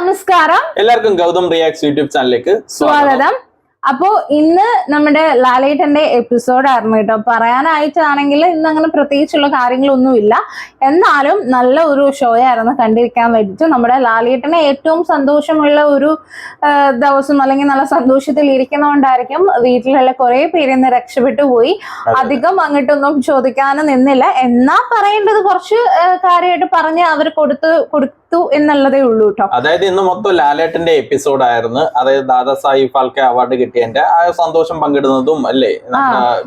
നമസ്കാരം. എല്ലാവർക്കും Gautam reacts YouTube ചാനലിലേക്ക് സ്വാഗതം. അപ്പോ ഇന്ന് നമ്മുടെ ലാലേട്ടന്റെ എപ്പിസോഡായിരുന്നു കേട്ടോ. പറയാനായിട്ടാണെങ്കിൽ ഇന്ന് അങ്ങനെ പ്രത്യേകിച്ചുള്ള കാര്യങ്ങളൊന്നുമില്ല, എന്നാലും നല്ല ഒരു ഷോ ആയിരുന്നു കണ്ടിരിക്കാൻ വേണ്ടിയിട്ട്. നമ്മുടെ ലാലേട്ടന് ഏറ്റവും സന്തോഷമുള്ള ഒരു ദിവസം, അല്ലെങ്കിൽ നല്ല സന്തോഷത്തിൽ ഇരിക്കുന്നതുകൊണ്ടായിരിക്കും വീട്ടിലുള്ള കുറെ പേര് ഇന്ന് രക്ഷപ്പെട്ടു പോയി. അധികം അങ്ങോട്ടൊന്നും ചോദിക്കാനും നിന്നില്ല, എന്നാ പറയേണ്ടത് കുറച്ച് കാര്യമായിട്ട് പറഞ്ഞ് അവർ കൊടുത്തു എന്നുള്ളതേ ഉള്ളൂ കേട്ടോ. അതായത് ഇന്ന് മൊത്തം ലാലേട്ടന്റെ എപ്പിസോഡ് ആയിരുന്നു. അതായത് ദാദാസാഹിബ് ഫാൽക്കെ അവാർഡ് കിട്ടിയതിന്റെ ആ സന്തോഷം പങ്കിടുന്നതും അല്ലേ,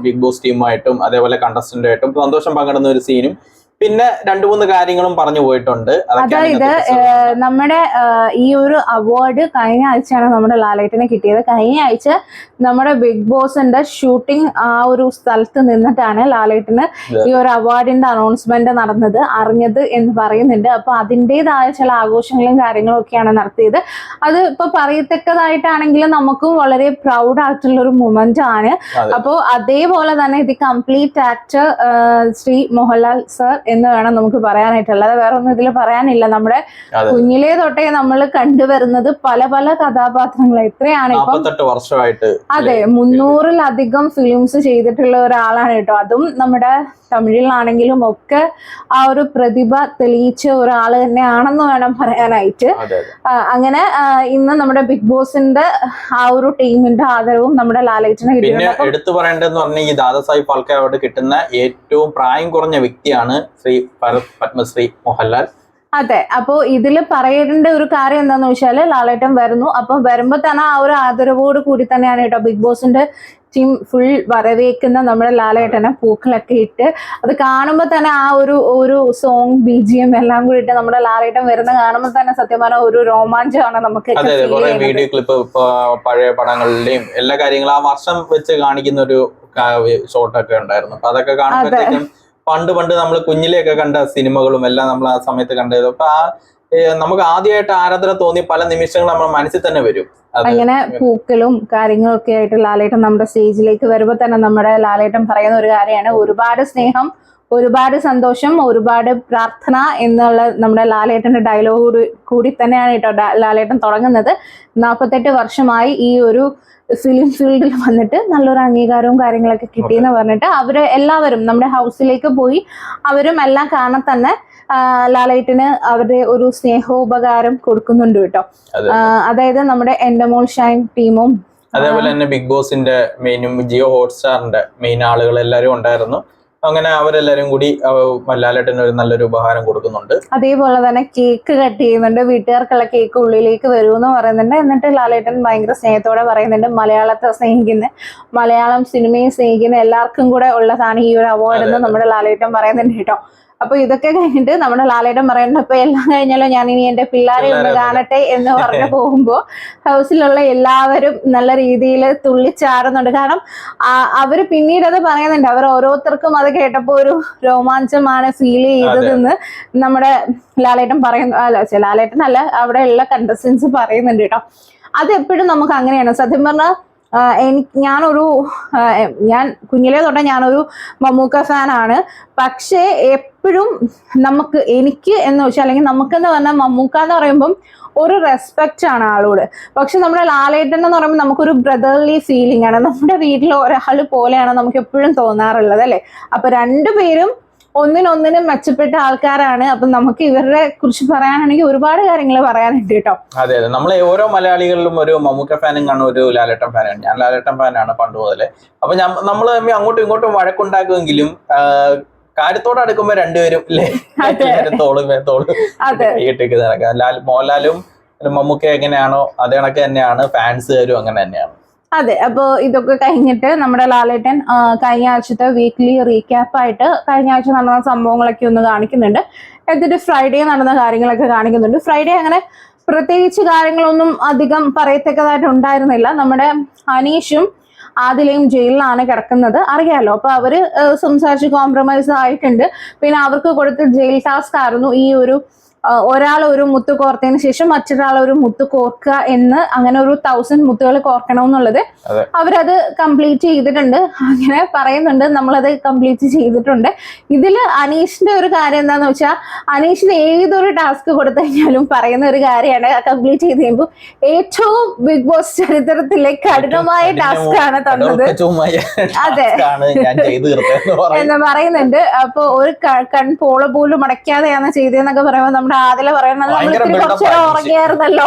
ബിഗ് ബോസ് ടീമായിട്ടും അതേപോലെ കണ്ടസ്റ്റന്റായിട്ടും സന്തോഷം പങ്കിടുന്ന ഒരു സീനും പിന്നെ 2-3 കാര്യങ്ങളും പറഞ്ഞു പോയിട്ടുണ്ട്. അതായത് നമ്മുടെ ഈ ഒരു അവാർഡ് കഴിഞ്ഞ ആഴ്ചയാണ് നമ്മുടെ ലാലേട്ടന് കിട്ടിയത്. കഴിഞ്ഞ ആഴ്ച നമ്മുടെ ബിഗ് ബോസിന്റെ ഷൂട്ടിംഗ് ആ ഒരു സ്ഥലത്ത് നിന്നിട്ടാണ് ലാലേട്ടന് ഈ ഒരു അവാർഡിന്റെ അനൗൺസ്മെന്റ് അറിഞ്ഞത് എന്ന് പറയുന്നുണ്ട്. അപ്പൊ അതിൻ്റെതായ ചില ആഘോഷങ്ങളും കാര്യങ്ങളും ഒക്കെയാണ് നടത്തിയത്. അത് ഇപ്പൊ പറയത്തക്കതായിട്ടാണെങ്കിലും നമുക്കും വളരെ പ്രൗഡ് ആയിട്ടുള്ള ഒരു മൊമെന്റ് ആണ്. അപ്പോ അതേപോലെ തന്നെ ഇത് complete actor Shri Mohanlal sir എന്ന് വേണം നമുക്ക് പറയാനായിട്ടുള്ളത്. വേറെ ഒന്നും ഇതിൽ പറയാനില്ല. നമ്മുടെ കുഞ്ഞിലേ തൊട്ടേ നമ്മൾ കണ്ടുവരുന്നത് പല പല കഥാപാത്രങ്ങൾ. എത്രയാണ് ഇപ്പം 48 വർഷമായിട്ട്, അതെ, 300-ലധികം ഫിലിംസ് ചെയ്തിട്ടുള്ള ഒരാളാണ് കേട്ടോ. അതും നമ്മുടെ തമിഴിലാണെങ്കിലും ഒക്കെ ആ ഒരു പ്രതിഭ തെളിയിച്ച ഒരാൾ തന്നെയാണെന്ന് വേണം പറയാനായിട്ട്. അങ്ങനെ ഇന്ന് നമ്മുടെ ബിഗ് ബോസിന്റെ ആ ഒരു ടീമിന്റെ ആദരവും നമ്മുടെ ലാലേട്ടന് കിട്ടിയിട്ടുണ്ട്. പിന്നെ എടുത്തു പറയേണ്ടതെന്ന് പറഞ്ഞാൽ ഈ ദാദാസാഹിബ് ഫാൽക്കെ അവാർഡ് കിട്ടുന്ന ഏറ്റവും പ്രായം കുറഞ്ഞ വ്യക്തിയാണ് ശ്രീ പത്മശ്രീ മോഹൻലാൽ. അതെ, അപ്പോ ഇതില് പറയേണ്ട ഒരു കാര്യം എന്താന്ന് വെച്ചാല് ലാലേട്ടൻ വരുന്നു. അപ്പൊ വരുമ്പോ തന്നെ ആ ഒരു ആദരവോട് കൂടി തന്നെയാണ് കേട്ടോ ബിഗ് ബോസിന്റെ ടീം ഫുൾ വരവേക്കുന്ന നമ്മുടെ ലാലേട്ടനെ പൂക്കളൊക്കെ ഇട്ട്. അത് കാണുമ്പോൾ തന്നെ ആ ഒരു സോങ് BGM എല്ലാം കൂടി ഇട്ട് നമ്മുടെ ലാലേട്ടൻ വരുന്ന കാണുമ്പോൾ തന്നെ സത്യം പറഞ്ഞ ഒരു രോമാഞ്ചമാണ് നമുക്ക്. വീഡിയോ ക്ലിപ്പ് പഴയ പടങ്ങളിലെയും എല്ലാ കാര്യങ്ങളും ആ വർഷം വെച്ച് കാണിക്കുന്ന ഒരു ഷോട്ടൊക്കെ ഉണ്ടായിരുന്നു. അപ്പൊ അതൊക്കെ കാണുമ്പോഴത്തേക്കും പണ്ട് നമ്മൾ കുഞ്ഞിലെയൊക്കെ കണ്ട സിനിമകളും എല്ലാം നമ്മൾ ആ സമയത്ത് കണ്ടത്. അപ്പൊ നമുക്ക് ആദ്യമായിട്ട് ആരാധന തോന്നിയ പല നിമിഷങ്ങളും നമ്മുടെ മനസ്സിൽ തന്നെ വരും. അങ്ങനെ പൂക്കളും കാര്യങ്ങളും ഒക്കെ ആയിട്ട് ലാലേട്ടൻ നമ്മുടെ സ്റ്റേജിലേക്ക് വരുമ്പോൾ തന്നെ നമ്മുടെ ലാലേട്ടൻ പറയുന്ന ഒരു കാര്യമാണ്, ഒരുപാട് സ്നേഹം, ഒരുപാട് സന്തോഷം, ഒരുപാട് പ്രാർത്ഥന എന്നുള്ള നമ്മുടെ ലാലേട്ടന്റെ ഡയലോഗ് കൂടി തന്നെയാണ് കേട്ടോ ലാലേട്ടൻ തുടങ്ങുന്നത്. 48 വർഷമായി ഈ ഒരു ഫിലിം ഫീൽഡിൽ വന്നിട്ട് നല്ലൊരു അംഗീകാരവും കാര്യങ്ങളൊക്കെ കിട്ടിയെന്ന് പറഞ്ഞിട്ട് അവര് എല്ലാവരും നമ്മുടെ ഹൗസിലേക്ക് പോയി അവരും എല്ലാം കാണാൻ തന്നെ ലാലേട്ടന് അവരുടെ ഒരു സ്നേഹോപകാരം കൊടുക്കുന്നുണ്ട് കേട്ടോ. അതായത് നമ്മുടെ എൻഡമോൾ ഷൈൻ ടീമും അതേപോലെ തന്നെ ബിഗ് ബോസിന്റെ മെയിനും ജിയോ ഹോട്ട്സ്റ്റാറിന്റെ മെയിൻ ആളുകൾ എല്ലാവരും ഉണ്ടായിരുന്നു. അങ്ങനെ അവരെല്ലാരും കൂടി ലാലേട്ടന് ഒരു നല്ലൊരു ഉപഹാരം കൊടുക്കുന്നുണ്ട്. അതേപോലെ തന്നെ കേക്ക് കട്ട് ചെയ്യുന്നുണ്ട്. വീട്ടുകാർക്കുള്ള കേക്ക് ഉള്ളിലേക്ക് വരുമെന്ന് പറയുന്നുണ്ട്. എന്നിട്ട് ലാലേട്ടൻ ഭയങ്കര സ്നേഹത്തോടെ പറയുന്നുണ്ട്, മലയാളത്തെ സ്നേഹിക്കുന്ന, മലയാളം സിനിമയെ സ്നേഹിക്കുന്ന എല്ലാവർക്കും കൂടെ ഉള്ളതാണ് ഈ ഒരു അവാർഡ് എന്ന് നമ്മുടെ ലാലേട്ടൻ പറയുന്നുണ്ട് കേട്ടോ. അപ്പൊ ഇതൊക്കെ കഴിഞ്ഞിട്ട് നമ്മുടെ ലാലേട്ടൻ പറയുന്നുണ്ട്, അപ്പൊ എല്ലാം കഴിഞ്ഞാലോ ഞാൻ ഇനി എന്റെ പിള്ളേരെ ഒന്ന് കാണട്ടെ എന്ന് പറഞ്ഞു പോകുമ്പോ ഹൗസിലുള്ള എല്ലാവരും നല്ല രീതിയിൽ തുള്ളിച്ചാടുന്നുണ്ട്. കാരണം അവര് പിന്നീട് അത് പറയുന്നുണ്ട്, അവർ ഓരോരുത്തർക്കും അത് കേട്ടപ്പോ ഒരു രോമാഞ്ചമാണ് ഫീൽ ചെയ്തതെന്ന് നമ്മുടെ ലാലേട്ടൻ പറയുന്നു. അല്ല, ലാലേട്ടൻ അല്ല, അവിടെയുള്ള കണ്ടസ്റ്റൻസ് പറയുന്നുണ്ട് കേട്ടോ. അത് എപ്പോഴും നമുക്ക് അങ്ങനെയാണ് സത്യം പറഞ്ഞാൽ. ഞാൻ കുഞ്ഞിലേ തൊട്ടേ ഞാനൊരു മമ്മൂക്ക ഫാനാണ്. പക്ഷേ എപ്പോഴും എനിക്ക് എന്ന് വെച്ചാൽ, അല്ലെങ്കിൽ നമുക്കെന്ന് പറഞ്ഞാൽ മമ്മൂക്ക എന്ന് പറയുമ്പം ഒരു റെസ്പെക്റ്റ് ആണ് ആളോട്. പക്ഷെ നമ്മുടെ ലാലേട്ടൻ എന്ന് പറയുമ്പോൾ നമുക്കൊരു ബ്രദർലി ഫീലിംഗ് ആണ്. നമ്മുടെ വീട്ടിൽ ഒരാൾ പോലെയാണ് നമുക്ക് എപ്പോഴും തോന്നാറുള്ളത് അല്ലേ. അപ്പൊ രണ്ടുപേരും ഒന്നിനൊന്നിനും മെച്ചപ്പെട്ട ആൾക്കാരാണ്. അപ്പൊ നമുക്ക് ഇവരുടെ കുറിച്ച് പറയാനാണെങ്കിൽ ഒരുപാട് കാര്യങ്ങൾ പറയാനുണ്ട് കേട്ടോ. അതെ, നമ്മളെ ഓരോ മലയാളികളിലും ഒരു മമ്മൂക്ക ഫാനും കാണും, ഒരു ലാലേട്ടൻ ഫാനാണ്. ഞാൻ ലാലേട്ടൻ ഫാനാണ് പണ്ട് മുതലേ. അപ്പൊ നമ്മൾ തമ്മിൽ അങ്ങോട്ടും ഇങ്ങോട്ടും വഴക്കുണ്ടാക്കുമെങ്കിലും കാര്യത്തോടെ അടുക്കുമ്പോ രണ്ടുപേരും കൈയിട്ടേക്ക് നടക്കാം. മോഹൻലാലും മമ്മൂക്ക എങ്ങനെയാണോ അതേ കണക്ക് തന്നെയാണ് ഫാൻസുകാരും അങ്ങനെ തന്നെയാണ്. അതെ, അപ്പൊ ഇതൊക്കെ കഴിഞ്ഞിട്ട് നമ്മുടെ ലാലേട്ടൻ കഴിഞ്ഞ ആഴ്ചത്തെ വീക്ക്ലി റീക്യാപ്പായിട്ട് കഴിഞ്ഞ ആഴ്ച നടന്ന സംഭവങ്ങളൊക്കെ ഒന്ന് കാണിക്കുന്നുണ്ട്. എന്നിട്ട് ഫ്രൈഡേ നടന്ന കാര്യങ്ങളൊക്കെ കാണിക്കുന്നുണ്ട്. ഫ്രൈഡേ അങ്ങനെ പ്രത്യേകിച്ച് കാര്യങ്ങളൊന്നും അധികം പറയത്തക്കതായിട്ട് ഉണ്ടായിരുന്നില്ല. നമ്മുടെ അനീഷും ആദിലയും ജയിലിലാണ് കിടക്കുന്നത്, അറിയാലോ. അപ്പൊ അവര് സംസാരിച്ച് കോംപ്രമൈസ് ആയിട്ടുണ്ട്. പിന്നെ അവർക്ക് കൊടുത്ത ജയിൽ ടാസ്ക് ആയിരുന്നു ഈ ഒരു ഒരാൾ ഒരു മുത്ത് കോർത്തതിന് ശേഷം മറ്റൊരാൾ ഒരു മുത്ത് കോർക്കുക എന്ന് അങ്ങനെ ഒരു 1000 മുത്തുകൾ കോർക്കണമെന്നുള്ളത് അവരത് കംപ്ലീറ്റ് ചെയ്തിട്ടുണ്ട്. അങ്ങനെ പറയുന്നുണ്ട്, നമ്മളത് കംപ്ലീറ്റ് ചെയ്തിട്ടുണ്ട്. ഇതില് അനീഷിന്റെ ഒരു കാര്യം എന്താന്ന് വെച്ചാൽ, അനീഷിന് ഏതൊരു ടാസ്ക് കൊടുത്തു കഴിഞ്ഞാലും പറയുന്ന ഒരു കാര്യമാണ്, കംപ്ലീറ്റ് ചെയ്ത് കഴിയുമ്പോൾ ഏറ്റവും ബിഗ് ബോസ് ചരിത്രത്തിലെ കഠിനമായ ടാസ്ക് ആണ് തന്നത്. അതെ എന്ന് പറയുന്നുണ്ട്. അപ്പൊ ഒരു പോള പോലും അടയ്ക്കാതെയാണ് ചെയ്തതെന്നൊക്കെ പറയുമ്പോൾ നമ്മുടെ ആദില പറയുന്നത് നമ്മൾ ഇത്തിരി കുറച്ചേരം ഉറങ്ങിയായിരുന്നല്ലോ,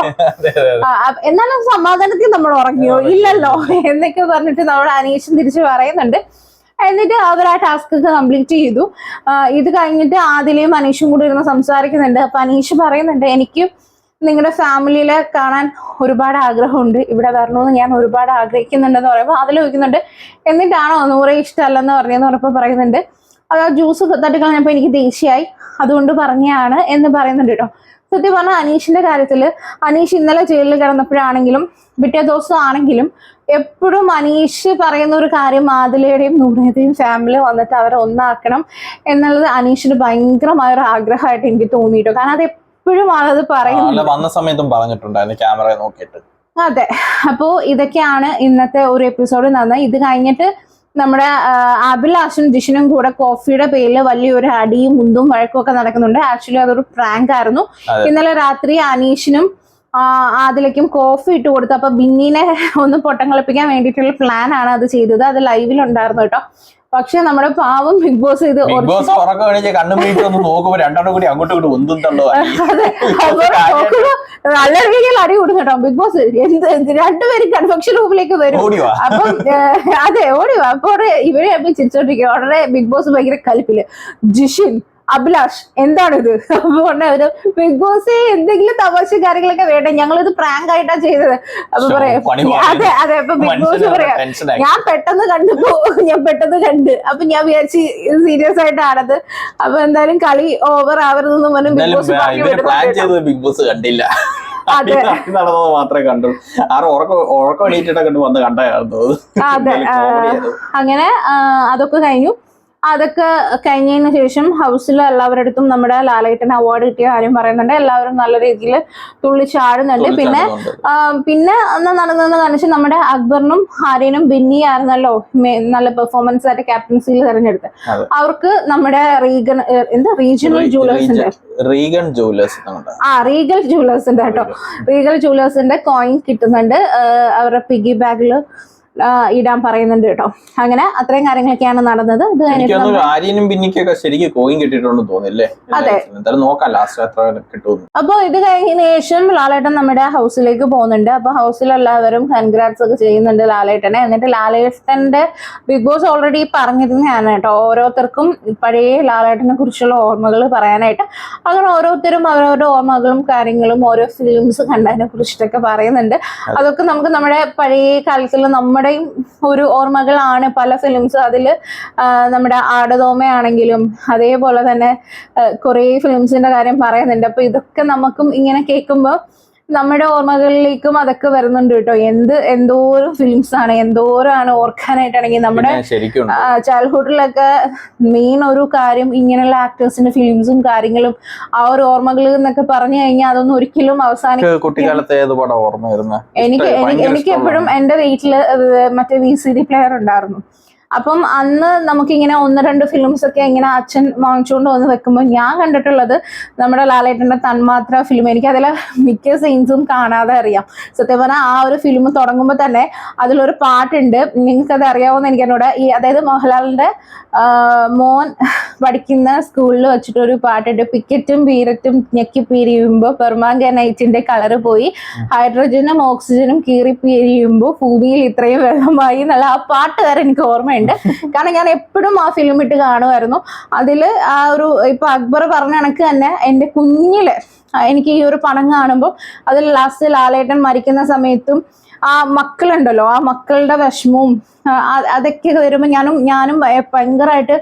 എന്നാലും സമാധാനത്തിൽ നമ്മൾ ഉറങ്ങിയോ ഇല്ലല്ലോ എന്നൊക്കെ പറഞ്ഞിട്ട് നമ്മുടെ അനീഷും തിരിച്ച് പറയുന്നുണ്ട്. എന്നിട്ട് അവർ ആ ടാസ്ക് കംപ്ലീറ്റ് ചെയ്തു. ഇത് കഴിഞ്ഞിട്ട് ആദിലയും അനീഷും കൂടി ഇരുന്ന് സംസാരിക്കുന്നുണ്ട്. അപ്പൊ അനീഷ് പറയുന്നുണ്ട്, എനിക്ക് നിങ്ങളുടെ ഫാമിലിയിലെ കാണാൻ ഒരുപാട് ആഗ്രഹമുണ്ട്, ഇവിടെ വരണമെന്ന് ഞാൻ ഒരുപാട് ആഗ്രഹിക്കുന്നുണ്ടെന്ന് പറയുമ്പോൾ അതിൽ ചോദിക്കുന്നുണ്ട്, എന്നിട്ടാണോ നൂറെ ഇഷ്ടമല്ലെന്ന് പറഞ്ഞെന്ന് പറഞ്ഞപ്പോൾ പറയുന്നുണ്ട്, അത് ആ ജ്യൂസ് തട്ടിക്കളഞ്ഞപ്പോൾ എനിക്ക് ദേഷ്യമായി, അതുകൊണ്ട് പറഞ്ഞതാണ് എന്ന് പറയുന്നുണ്ട് കേട്ടോ. സത്യം പറഞ്ഞാൽ അനീഷിന്റെ കാര്യത്തിൽ അനീഷ് ഇന്നലെ ജയിലിൽ കിടന്നപ്പോഴാണെങ്കിലും പിറ്റേ ദിവസം ആണെങ്കിലും എപ്പോഴും അനീഷ് പറയുന്ന ഒരു കാര്യം ആദിലയുടെയും നൂറയുടെയും ഫാമിലി വന്നിട്ട് അവരെ ഒന്നാക്കണം എന്നുള്ളത് അനീഷിന് ഭയങ്കരമായ ഒരു ആഗ്രഹമായിട്ട് എനിക്ക് തോന്നിയിട്ടോ. കാരണം അത് എപ്പോഴും ആളത് പറയുന്നു, വന്ന സമയത്തും പറഞ്ഞിട്ടുണ്ടായിരുന്നു ക്യാമറ നോക്കിയിട്ട്. അതെ. അപ്പോ ഇതൊക്കെയാണ് ഇന്നത്തെ ഒരു എപ്പിസോഡ് നടന്നത്. ഇത് കഴിഞ്ഞിട്ട് നമ്മുടെ അഭിലാഷും ജിഷിനും കൂടെ കോഫിയുടെ പേരിൽ വലിയൊരു അടിയും മുന്തും വഴക്കും ഒക്കെ നടക്കുന്നുണ്ട്. ആക്ച്വലി അതൊരു പ്രാങ്ക് ആയിരുന്നു. ഇന്നലെ രാത്രി അനീഷിനും ആദിലേക്കും കോഫി ഇട്ട് കൊടുത്തു. അപ്പൊ ബിന്നിനെ ഒന്ന് പൊട്ടം കളിപ്പിക്കാൻ വേണ്ടിയിട്ടുള്ള പ്ലാൻ ആണ് അത് ചെയ്തത്. അത് ലൈവിലുണ്ടായിരുന്നു കേട്ടോ. പക്ഷെ നമ്മുടെ പാവം ബിഗ് ബോസ് ഇത് നല്ല രീതിയിൽ അടി കൊടുക്കും കേട്ടോ ബിഗ് ബോസ്. രണ്ടുപേരും കൺഫെക്ഷൻ റൂമിലേക്ക് വരും. അപ്പം അതെ ഓടിവാ. അപ്പൊ ഇവരെ അപ്പൊ ചിരിച്ചോണ്ടിരിക്കും. ഉടനെ ബിഗ് ബോസ് ഭയങ്കര കലിപ്പില്, ജിഷിൻ അഭിലാഷ് എന്താണിത്? അപ്പൊ അവര് ബിഗ് ബോസ് എന്തെങ്കിലും തമാശ കാര്യങ്ങളൊക്കെ വേണ്ടേ, ഞങ്ങളിത് പ്രാങ്ക് ആയിട്ടാ ചെയ്തത്. അപ്പൊ പറയാം അതെ അതെ. അപ്പൊ ബിഗ് ബോസ് പറയാം, ഞാൻ പെട്ടെന്ന് കണ്ട് അപ്പൊ ഞാൻ വിചാരിച്ച് സീരിയസ് ആയിട്ടാണത്. അപ്പൊ എന്തായാലും കളി ഓവർ ആവരുതെന്ന് പറഞ്ഞു ബിഗ് ബോസ് കണ്ടില്ല. നടന്നത് മാത്രമേ കണ്ടു. ഉറക്കം എണീറ്റിട്ടൊക്കെ വന്ന് കണ്ടായിരുന്നു. അതെ. അങ്ങനെ അതൊക്കെ കഴിഞ്ഞു. അതൊക്കെ കഴിഞ്ഞതിന് ശേഷം ഹൗസിൽ എല്ലാവരുടെ അടുത്തും നമ്മുടെ ലാലേട്ടന് അവാർഡ് കിട്ടിയ കാര്യം പറയുന്നുണ്ട്. എല്ലാവരും നല്ല രീതിയിൽ തുള്ളിച്ചാടുന്നുണ്ട്. പിന്നെ അന്ന് നടന്നതെന്ന് കാണിച്ച് നമ്മുടെ അക്ബറിനും ആര്യനും ബിന്നി ആയിരുന്നല്ലോ നല്ല പെർഫോമൻസ് ആയിട്ട് ക്യാപ്റ്റൻസിയിൽ തെരഞ്ഞെടുത്ത്. അവർക്ക് നമ്മുടെ റീജിയണൽ ജുവലേഴ്സിന്റെ റീഗൽ ജുവലേഴ്സിന്റെ കേട്ടോ, റീഗൽ ജുവലേഴ്സിന്റെ കോയിൻ കിട്ടുന്നുണ്ട്. അവരുടെ പിഗി ബാഗിൽ ഇടാൻ പറയുന്നുണ്ട് കേട്ടോ. അങ്ങനെ അത്രയും കാര്യങ്ങളൊക്കെയാണ് നടന്നത്. ആര്യനും ബിന്നിക്കൊക്കെ ശരിക്കും കോയിൻ കിട്ടിയിട്ടുണ്ടെന്ന് തോന്നില്ലേ? അതെ. അപ്പൊ ഇത് കഴിഞ്ഞതിന് ശേഷം ലാലേട്ടൻ നമ്മുടെ ഹൗസിലേക്ക് പോകുന്നുണ്ട്. അപ്പൊ ഹൗസിൽ എല്ലാവരും കൺഗ്രാറ്റ്സ് ഒക്കെ ചെയ്യുന്നുണ്ട് ലാലേട്ടനെ. എന്നിട്ട് ലാലേട്ടന്റെ ബിഗ് ബോസ് ഓൾറെഡി പറഞ്ഞിരുന്നതാണ് കേട്ടോ, ഓരോരുത്തർക്കും പഴയ ലാലേട്ടനെ കുറിച്ചുള്ള ഓർമ്മകൾ പറയാനായിട്ട്. അങ്ങനെ ഓരോരുത്തരും അവരവരുടെ ഓർമ്മകളും കാര്യങ്ങളും ഓരോ ഫിലിംസ് കണ്ടതിനെ കുറിച്ചിട്ടൊക്കെ പറയുന്നുണ്ട്. അതൊക്കെ നമുക്ക് നമ്മുടെ പഴയ കാലത്തിൽ നമ്മുടെ ഒരു ഓർമ്മകളാണ് പല ഫിലിംസ്. അതില് നമ്മുടെ ആടതോമയാണെങ്കിലും അതേപോലെ തന്നെ കുറെ ഫിലിംസിന്റെ കാര്യം പറയുന്നുണ്ട്. അപ്പൊ ഇതൊക്കെ നമുക്കും ഇങ്ങനെ കേൾക്കുമ്പോൾ നമ്മുടെ ഓർമ്മകളിലേക്കും അതൊക്കെ വരുന്നുണ്ട് കേട്ടോ. എന്തോരം ഫിലിംസ് ആണ്, എന്തോരാണ് ഓർക്കാനായിട്ടാണെങ്കിൽ നമ്മുടെ ചൈൽഡ്ഹുഡിലൊക്കെ മെയിൻ ഒരു കാര്യം ഇങ്ങനെയുള്ള ആക്ടേഴ്സിന്റെ ഫിലിംസും കാര്യങ്ങളും ആ ഒരു ഓർമ്മകൾ എന്നൊക്കെ പറഞ്ഞു കഴിഞ്ഞാൽ അതൊന്നും ഒരിക്കലും എനിക്ക് എപ്പോഴും എന്റെ വീട്ടില് മറ്റേ VCD പ്ലെയർ ഉണ്ടായിരുന്നു. അപ്പം അന്ന് നമുക്കിങ്ങനെ 1-2 ഫിലിംസ് ഒക്കെ ഇങ്ങനെ അച്ഛൻ വാങ്ങിച്ചുകൊണ്ട് വന്ന് വെക്കുമ്പോൾ ഞാൻ കണ്ടിട്ടുള്ളത് നമ്മുടെ ലാലേട്ടന്റെ തന്മാത്ര ഫിലിം. എനിക്ക് അതിലെ മിക്ക സീൻസും കാണാതെ അറിയാം. സത്യം പറഞ്ഞാൽ ആ ഒരു ഫിലിം തുടങ്ങുമ്പോൾ തന്നെ അതിലൊരു പാട്ടുണ്ട്, നിങ്ങൾക്കത് അറിയാവുന്ന എനിക്ക് എന്നോട്. അതായത് മോഹൻലാലിന്റെ മോൻ പഠിക്കുന്ന സ്കൂളിൽ വെച്ചിട്ടൊരു പാട്ടുണ്ട്, പിക്കറ്റും പീരറ്റും ഞെക്കി പിരിയുമ്പോൾ പെർമാംഗനൈറ്റിന്റെ കളറ് പോയി, ഹൈഡ്രജനും ഓക്സിജനും കീറി പിരിയുമ്പോൾ ഭൂമിയിൽ ഇത്രയും വെള്ളമായി എന്നുള്ള ആ പാട്ട് വരെ എനിക്ക് ഓർമ്മയുണ്ട്. കാരണം ഞാൻ എപ്പോഴും ആ ഫിലിം ഇട്ട് കാണുമായിരുന്നു. അതില് ആ ഒരു ഇപ്പൊ അക്ബർ പറഞ്ഞ കണക്ക് തന്നെ എന്റെ കുഞ്ഞില് എനിക്ക് ഈ ഒരു പടം കാണുമ്പോൾ അതിൽ ലാസ്റ്റ് ലാലേട്ടൻ മരിക്കുന്ന സമയത്തും ആ മക്കളുണ്ടല്ലോ, ആ മക്കളുടെ വിഷമവും അതൊക്കെ വരുമ്പോൾ ഞാനും ഭയങ്കരമായിട്ട്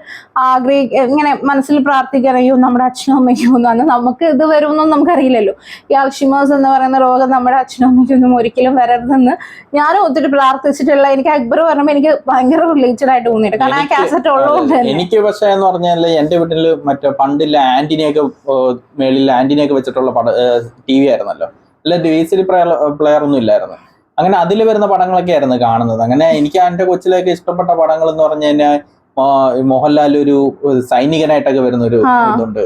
ഇങ്ങനെ മനസ്സിൽ പ്രാർത്ഥിക്കറിയോ നമ്മുടെ അച്ഛനും അമ്മയ്ക്കും ഒന്നും. അന്ന് നമുക്ക് ഇത് വരുമെന്നൊന്നും നമുക്കറിയില്ലല്ലോ. ഈ അൽഷിമേഴ്സ് എന്ന് പറയുന്ന രോഗം നമ്മുടെ അച്ഛനും അമ്മയ്ക്കൊന്നും ഒരിക്കലും വരരുതെന്ന് ഞാനും ഒത്തിരി പ്രാർത്ഥിച്ചിട്ടുള്ള. എനിക്ക് അക്ബർ പറയുമ്പോൾ എനിക്ക് ഭയങ്കര റിലേറ്റഡ് ആയിട്ട് തോന്നിയിട്ട്, കാരണം ആ കാസറ്റ് ഉള്ളതുകൊണ്ട്. എനിക്ക് പക്ഷേ എന്ന് പറഞ്ഞാൽ എന്റെ വീട്ടില് മറ്റേ പണ്ടില്ല ആന്റിനെയൊക്കെ മേളിൽ ആന്റിനെയൊക്കെ വെച്ചിട്ട് വെച്ചിട്ടുള്ള TV ആയിരുന്നല്ലോ, അല്ല VCD പ്ലെയർ ഒന്നും ഇല്ലായിരുന്നു. അങ്ങനെ അതിൽ വരുന്ന പടങ്ങളൊക്കെ ആയിരുന്നു കാണുന്നത്. അങ്ങനെ എനിക്ക് എൻ്റെ കൊച്ചിലേക്ക് ഇഷ്ടപ്പെട്ട പടങ്ങൾ എന്ന് പറഞ്ഞു കഴിഞ്ഞാൽ മോഹൻലാൽ ഒരു സൈനികനായിട്ടൊക്കെ വരുന്ന ഒരു ഇതുണ്ട്,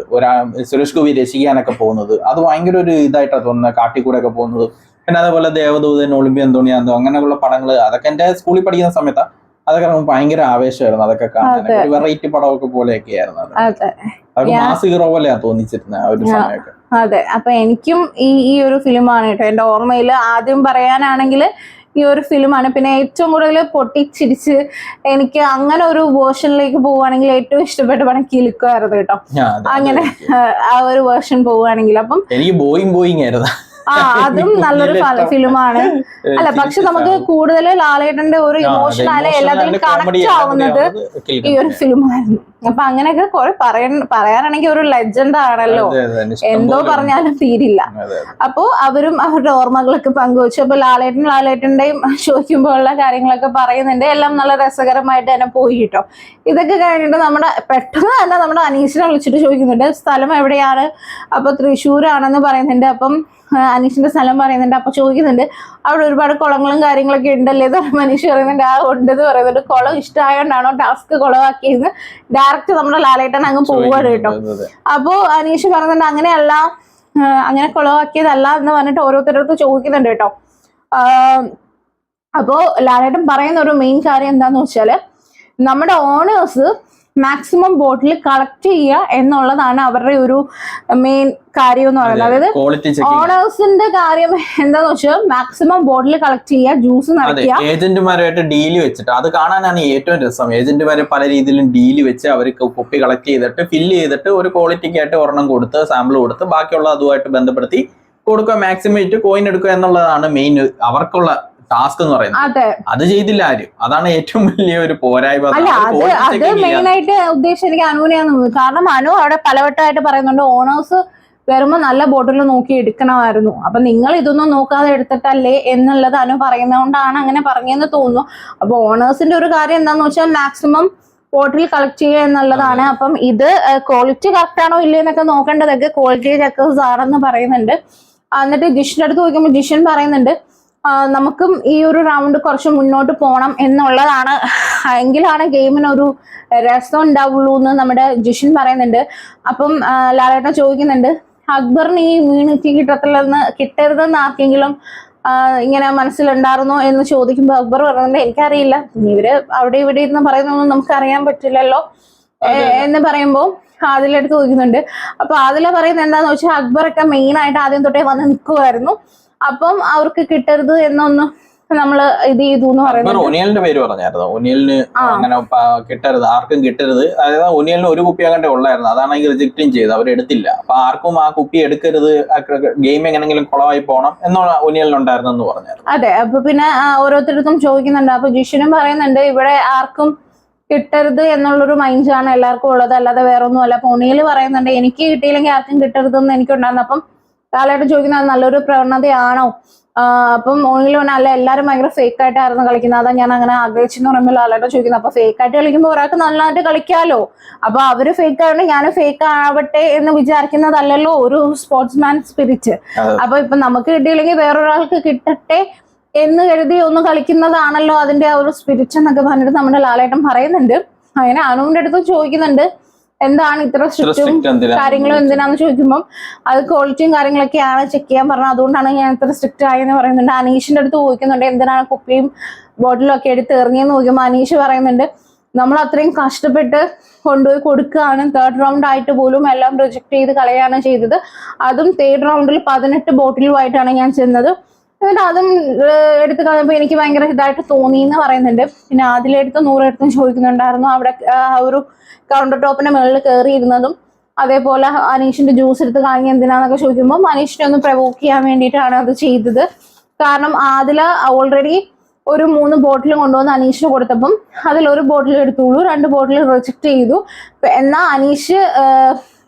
സുരേഷ് ഗോപി രക്ഷിക്കാനൊക്കെ പോകുന്നത്, അത് ഭയങ്കര ഒരു ഇതായിട്ടാണ് തോന്നുന്നത്, കാട്ടിക്കൂടെ ഒക്കെ പോകുന്നത്. പിന്നെ അതേപോലെ ദേവദൂതൻ, ഒളിമ്പ്യൻ തുണിയാന്തോ അങ്ങനെയുള്ള പടങ്ങൾ, അതൊക്കെ എൻ്റെ സ്കൂളിൽ പഠിക്കുന്ന സമയത്താണ്. അതൊക്കെ ഭയങ്കര ആവേശമായിരുന്നു അതൊക്കെ കാണാൻ. ഒരു വെറൈറ്റി പടമൊക്കെ പോലെയൊക്കെ ആയിരുന്നു അതൊക്കെ മാസ് ഹീറോ പോലെയാ തോന്നിച്ചിരുന്നത് ആ ഒരു സമയമൊക്കെ. അതെ, അപ്പൊ എനിക്കും ഈ ഒരു ഫിലിമാണ് കേട്ടോ എന്റെ ഓർമ്മയിൽ ആദ്യം പറയാനാണെങ്കിൽ ഈ ഒരു ഫിലിമാണ്. പിന്നെ ഏറ്റവും കൂടുതൽ പൊട്ടിച്ചിരിച്ച് എനിക്ക് അങ്ങനെ ഒരു വേർഷനിലേക്ക് പോവുകയാണെങ്കിൽ ഏറ്റവും ഇഷ്ടപ്പെട്ട പടം കിലുക്കമായിരുന്നു കേട്ടോ. അങ്ങനെ ആ ഒരു വേർഷൻ പോവുകയാണെങ്കിൽ അപ്പം എനിക്ക് ബോയിങ് ആയിരുന്നു. അതും നല്ലൊരു ഫിലിമാണ്. അല്ല, പക്ഷെ നമുക്ക് കൂടുതൽ ലാലേട്ടന്റെ ഒരു ഇമോഷണൽ എല്ലാത്തിലും കണക്ട് ആവുന്നത് ഈ ഒരു ഫിലിമായിരുന്നു. അപ്പൊ അങ്ങനെയൊക്കെ കുറെ പറയാനാണെങ്കിൽ ഒരു ലെജൻഡ് ആണല്ലോ, എന്തോ പറഞ്ഞാലും തീരില്ല. അപ്പോ അവരും അവരുടെ ഓർമ്മകളൊക്കെ പങ്കുവച്ചു. അപ്പൊ ലാലേട്ടന്റെയും ചോദിക്കുമ്പോൾ ഉള്ള കാര്യങ്ങളൊക്കെ പറയുന്നുണ്ട്. എല്ലാം നല്ല രസകരമായിട്ട് തന്നെ പോയി കേട്ടോ. ഇതൊക്കെ കഴിഞ്ഞിട്ട് പെട്ടെന്ന് തന്നെ നമ്മുടെ അനീഷിനെ വിളിച്ചിട്ട് ചോദിക്കുന്നുണ്ട് സ്ഥലം എവിടെയാണ്. അപ്പൊ തൃശ്ശൂരാണെന്ന് പറയുന്നുണ്ട്. അപ്പം അനീഷിന്റെ സ്ഥലം പറയുന്നുണ്ട്. അപ്പൊ ചോദിക്കുന്നുണ്ട് അവിടെ ഒരുപാട് കുളങ്ങളും കാര്യങ്ങളൊക്കെ ഉണ്ടല്ലേ. അനീഷ് പറയുന്നുണ്ട് ഉണ്ടെന്ന് പറയുന്നുണ്ട്. കുളം ഇഷ്ടമായോണ്ടാണോ ടാസ്ക് കുളമാക്കിയെന്ന് ഡയറക്റ്റ് നമ്മുടെ ലാലേട്ടൻ അങ്ങ് പോവാണ് കേട്ടോ. അപ്പോ അനീഷ് പറയുന്നുണ്ട് അങ്ങനെയല്ല, അങ്ങനെ കുളമാക്കിയതല്ല എന്ന് പറഞ്ഞിട്ട് ഓരോരുത്തരടുത്ത് ചോദിക്കുന്നുണ്ട് കേട്ടോ. അപ്പോ ലാലേട്ടൻ പറയുന്ന ഒരു മെയിൻ കാര്യം എന്താന്ന് വെച്ചാല് നമ്മുടെ ഓണേഴ്സ് മാക്സിമം ബോട്ടിൽ കളക്ട് ചെയ്യുക എന്നുള്ളതാണ് അവരുടെ ഒരു മെയിൻ കാര്യം എന്ന് പറയുന്നത്. അതായത് ഓണേഴ്സിന്റെ കാര്യം എന്താന്ന് വെച്ചാൽ മാക്സിമം ബോട്ടിൽ കളക്ട് ചെയ്യുക, ജ്യൂസ് നടക്കുക. ഏജന്റുമാരുമായിട്ട് ഡീല് വെച്ചിട്ട് അത് കാണാനാണ് ഏറ്റവും രസം. ഏജന്റുമാരെ പല രീതിയിലും ഡീല് വെച്ച് അവർ കുപ്പി കളക്ട് ചെയ്തിട്ട് ഫില്ല് ചെയ്തിട്ട് ഒരു ക്വാളിറ്റിക്കായിട്ട് ഒരെണ്ണം കൊടുത്ത് സാമ്പിൾ കൊടുത്ത് ബാക്കിയുള്ള അതുമായിട്ട് ബന്ധപ്പെടുത്തി കൊടുക്കുക, മാക്സിമം കോയിൻ എടുക്കുക എന്നുള്ളതാണ് മെയിൻ അവർക്കുള്ള ടാസ്ക് എന്ന് പറയുന്നത്. അത് ചെയ്തില്ല ആരും. അതാണ് ഏറ്റവും വലിയ ഒരു പോരായ്മ. അല്ല, അത് മെയിൻ ആയിട്ട് ഉദ്ദേശിച്ച് എനിക്ക് അനുവിനെയാണ് തോന്നുന്നത്. കാരണം അനു അവിടെ പലവട്ടമായിട്ട് പറയുന്നുണ്ട് ഓണേഴ്സ് വരുമ്പോ നല്ല ബോട്ടിൽ നോക്കി എടുക്കണമായിരുന്നു, അപ്പൊ നിങ്ങൾ ഇതൊന്നും നോക്കാതെ എടുത്തിട്ടല്ലേ എന്നുള്ളത് അനു പറയുന്നതുകൊണ്ടാണ് അങ്ങനെ പറഞ്ഞെന്ന് തോന്നുന്നു. അപ്പൊ ഓണേഴ്സിന്റെ ഒരു കാര്യം എന്താന്ന് വെച്ചാൽ മാക്സിമം ബോട്ടിൽ കളക്ട് ചെയ്യുക എന്നുള്ളതാണ്. അപ്പം ഇത് ക്വാളിറ്റി കറക്റ്റ് ആണോ ഇല്ലയെന്നൊക്കെ നോക്കേണ്ടതൊക്കെ ക്വാളിറ്റി ചെക്കേഴ്സ് ആണെന്ന് പറയുന്നുണ്ട്. എന്നിട്ട് ജിഷിന്റെ അടുത്ത് ചോദിക്കുമ്പോൾ ജിഷൻ പറയുന്നുണ്ട് നമുക്കും ഈ ഒരു റൗണ്ട് കുറച്ച് മുന്നോട്ട് പോകണം എന്നുള്ളതാണ്, എങ്കിലാണ് ഗെയിമിനൊരു രസം ഉണ്ടാവുള്ളൂ എന്ന് നമ്മുടെ ജിഷൻ പറയുന്നുണ്ട്. അപ്പം ലാലേട്ടൻ ചോദിക്കുന്നുണ്ട് അക്ബറിന് ഈ മീനുറ്റി കിട്ടരുതെന്ന് ആർക്കെങ്കിലും ഇങ്ങനെ മനസ്സിലുണ്ടായിരുന്നോ എന്ന് ചോദിക്കുമ്പോൾ അക്ബർ പറയുന്നുണ്ട് എനിക്കറിയില്ല, ഇവര് അവിടെ ഇവിടെ ഇരുന്ന് പറയുന്നൊന്നും നമുക്ക് അറിയാൻ പറ്റില്ലല്ലോ എന്ന് പറയുമ്പോൾ ആദിലെടുത്ത് ചോദിക്കുന്നുണ്ട്. അപ്പൊ ആദില പറയുന്നത് എന്താന്ന് വെച്ചാൽ അക്ബറൊക്കെ മെയിൻ ആയിട്ട് ആദ്യം തൊട്ടേ വന്ന് നിൽക്കുമായിരുന്നു, അപ്പം അവർക്ക് കിട്ടരുത് എന്നൊന്ന് നമ്മള് ഇത് ചെയ്തു എന്ന് പറയുന്നത്. ഒനിയലിന്റെ പേര് പറഞ്ഞായിരുന്നു, ഒനിയലിന് അങ്ങനെ കിട്ടരുത്, ആർക്കും കിട്ടരുത്. അതായത് ഒനിയലിന് ഒരു കുപ്പി അങ്ങോട്ടേ ഉള്ളായിരുന്നു, അതാണെങ്കിൽ റിജക്റ്റും ചെയ്ത് അവരെടുത്തില്ല. അപ്പൊ ആർക്കും ആ കുപ്പി എടുക്കരുത്, ഗെയിം എങ്ങനെങ്കിലും കുളമായി പോകണം എന്നുള്ള ഒനിയലിനുണ്ടായിരുന്നെന്ന് പറഞ്ഞായിരുന്നു. അതെ, അപ്പൊ പിന്നെ ഓരോരുത്തർക്കും ചോദിക്കുന്നുണ്ട്. അപ്പൊ ജിഷിനും പറയുന്നുണ്ട് ഇവിടെ ആർക്കും കിട്ടരുത് എന്നുള്ളൊരു മൈൻഡാണ് എല്ലാവർക്കും ഉള്ളത്, അല്ലാതെ വേറെ ഒന്നും അല്ല. അപ്പൊ ഒനിയൽ പറയുന്നുണ്ട് എനിക്ക് കിട്ടിയില്ലെങ്കിൽ ആർക്കും കിട്ടരുതെന്ന് എനിക്കുണ്ടായിരുന്നു. അപ്പം ലാലേട്ടൻ ചോദിക്കുന്നത് നല്ലൊരു പ്രവണതയാണോ. അപ്പം ഓണിൽ അല്ല എല്ലാവരും ഭയങ്കര ഫേക്ക് ആയിട്ടായിരുന്നു കളിക്കുന്നത്, അതാ ഞാൻ അങ്ങനെ ആഗ്രഹിച്ചെന്ന് പറയുമ്പോൾ ലാലേട്ടൻ ചോദിക്കുന്നത് അപ്പൊ ഫേക്ക് ആയിട്ട് കളിക്കുമ്പോൾ ഒരാൾക്ക് നല്ലതായിട്ട് കളിക്കാമല്ലോ, അപ്പൊ അവര് ഫേക്ക് ആവട്ടെ ഞാനും ഫേക്ക് ആവട്ടെ എന്ന് വിചാരിക്കുന്നതല്ലല്ലോ ഒരു സ്പോർട്സ്മാൻ സ്പിരിറ്റ്. അപ്പൊ ഇപ്പൊ നമുക്ക് കിട്ടിയില്ലെങ്കിൽ വേറൊരാൾക്ക് കിട്ടട്ടെ എന്ന് കരുതി ഒന്ന് കളിക്കുന്നതാണല്ലോ അതിന്റെ ആ ഒരു സ്പിരിറ്റ് എന്നൊക്കെ പറഞ്ഞിട്ട് നമ്മുടെ ലാലേട്ടൻ പറയുന്നുണ്ട്. അങ്ങനെ അനുവിന്റെ അടുത്ത് ചോദിക്കുന്നുണ്ട് എന്താണ് ഇത്ര സ്ട്രിക്റ്റും കാര്യങ്ങളും എന്തിനാന്ന് ചോദിക്കുമ്പോൾ അത് ക്വാളിറ്റിയും കാര്യങ്ങളൊക്കെയാണ് ചെക്ക് ചെയ്യാൻ പറഞ്ഞത്, അതുകൊണ്ടാണ് ഞാൻ ഇത്ര സ്ട്രിക്റ്റ് ആയെന്ന് പറയുന്നുണ്ട്. അനീഷിന്റെ അടുത്ത് ചോദിക്കുന്നുണ്ട് എന്തിനാണ് കുപ്പിയും ബോട്ടിലും ഒക്കെ എടുത്ത് എറിഞ്ഞെന്ന് ചോദിക്കുമ്പോൾ അനീഷ് പറയുന്നുണ്ട് നമ്മൾ അത്രയും കഷ്ടപ്പെട്ട് കൊണ്ടുപോയി കൊടുക്കുകയാണ്, 3rd റൗണ്ട് ആയിട്ട് പോലും എല്ലാം റിജക്ട് ചെയ്ത് കളയാണ് ചെയ്തത്. അതും 3rd റൗണ്ടിൽ 18 ബോട്ടിലുമായിട്ടാണ് ഞാൻ ചെന്നത്, എന്നിട്ട് അതും എടുത്ത് കളഞ്ഞപ്പോൾ എനിക്ക് ഭയങ്കര ഇതായിട്ട് തോന്നി എന്ന് പറയുന്നുണ്ട്. പിന്നെ അതിലെടുത്തും 100 ചോദിക്കുന്നുണ്ടായിരുന്നു അവിടെ ഒരു കൗണ്ടർ ടോപ്പിന്റെ മുകളിൽ കയറിയിരുന്നതും അതേപോലെ അനീഷിന്റെ ജ്യൂസ് എടുത്ത് കളഞ്ഞ എന്തിനാന്നൊക്കെ ചോദിക്കുമ്പോൾ അനീഷിനെ ഒന്ന് പ്രവോക്ക് ചെയ്യാൻ വേണ്ടിയിട്ടാണ് അത് ചെയ്തത്. കാരണം അതിൽ ഓൾറെഡി ഒരു 3 ബോട്ടിൽ കൊണ്ടുവന്ന് അനീഷിന് കൊടുത്തപ്പം അതിലൊരു ബോട്ടിൽ എടുത്തുള്ളൂ, 2 ബോട്ടിൽ റിജക്ട് ചെയ്തു. എന്നാൽ അനീഷ്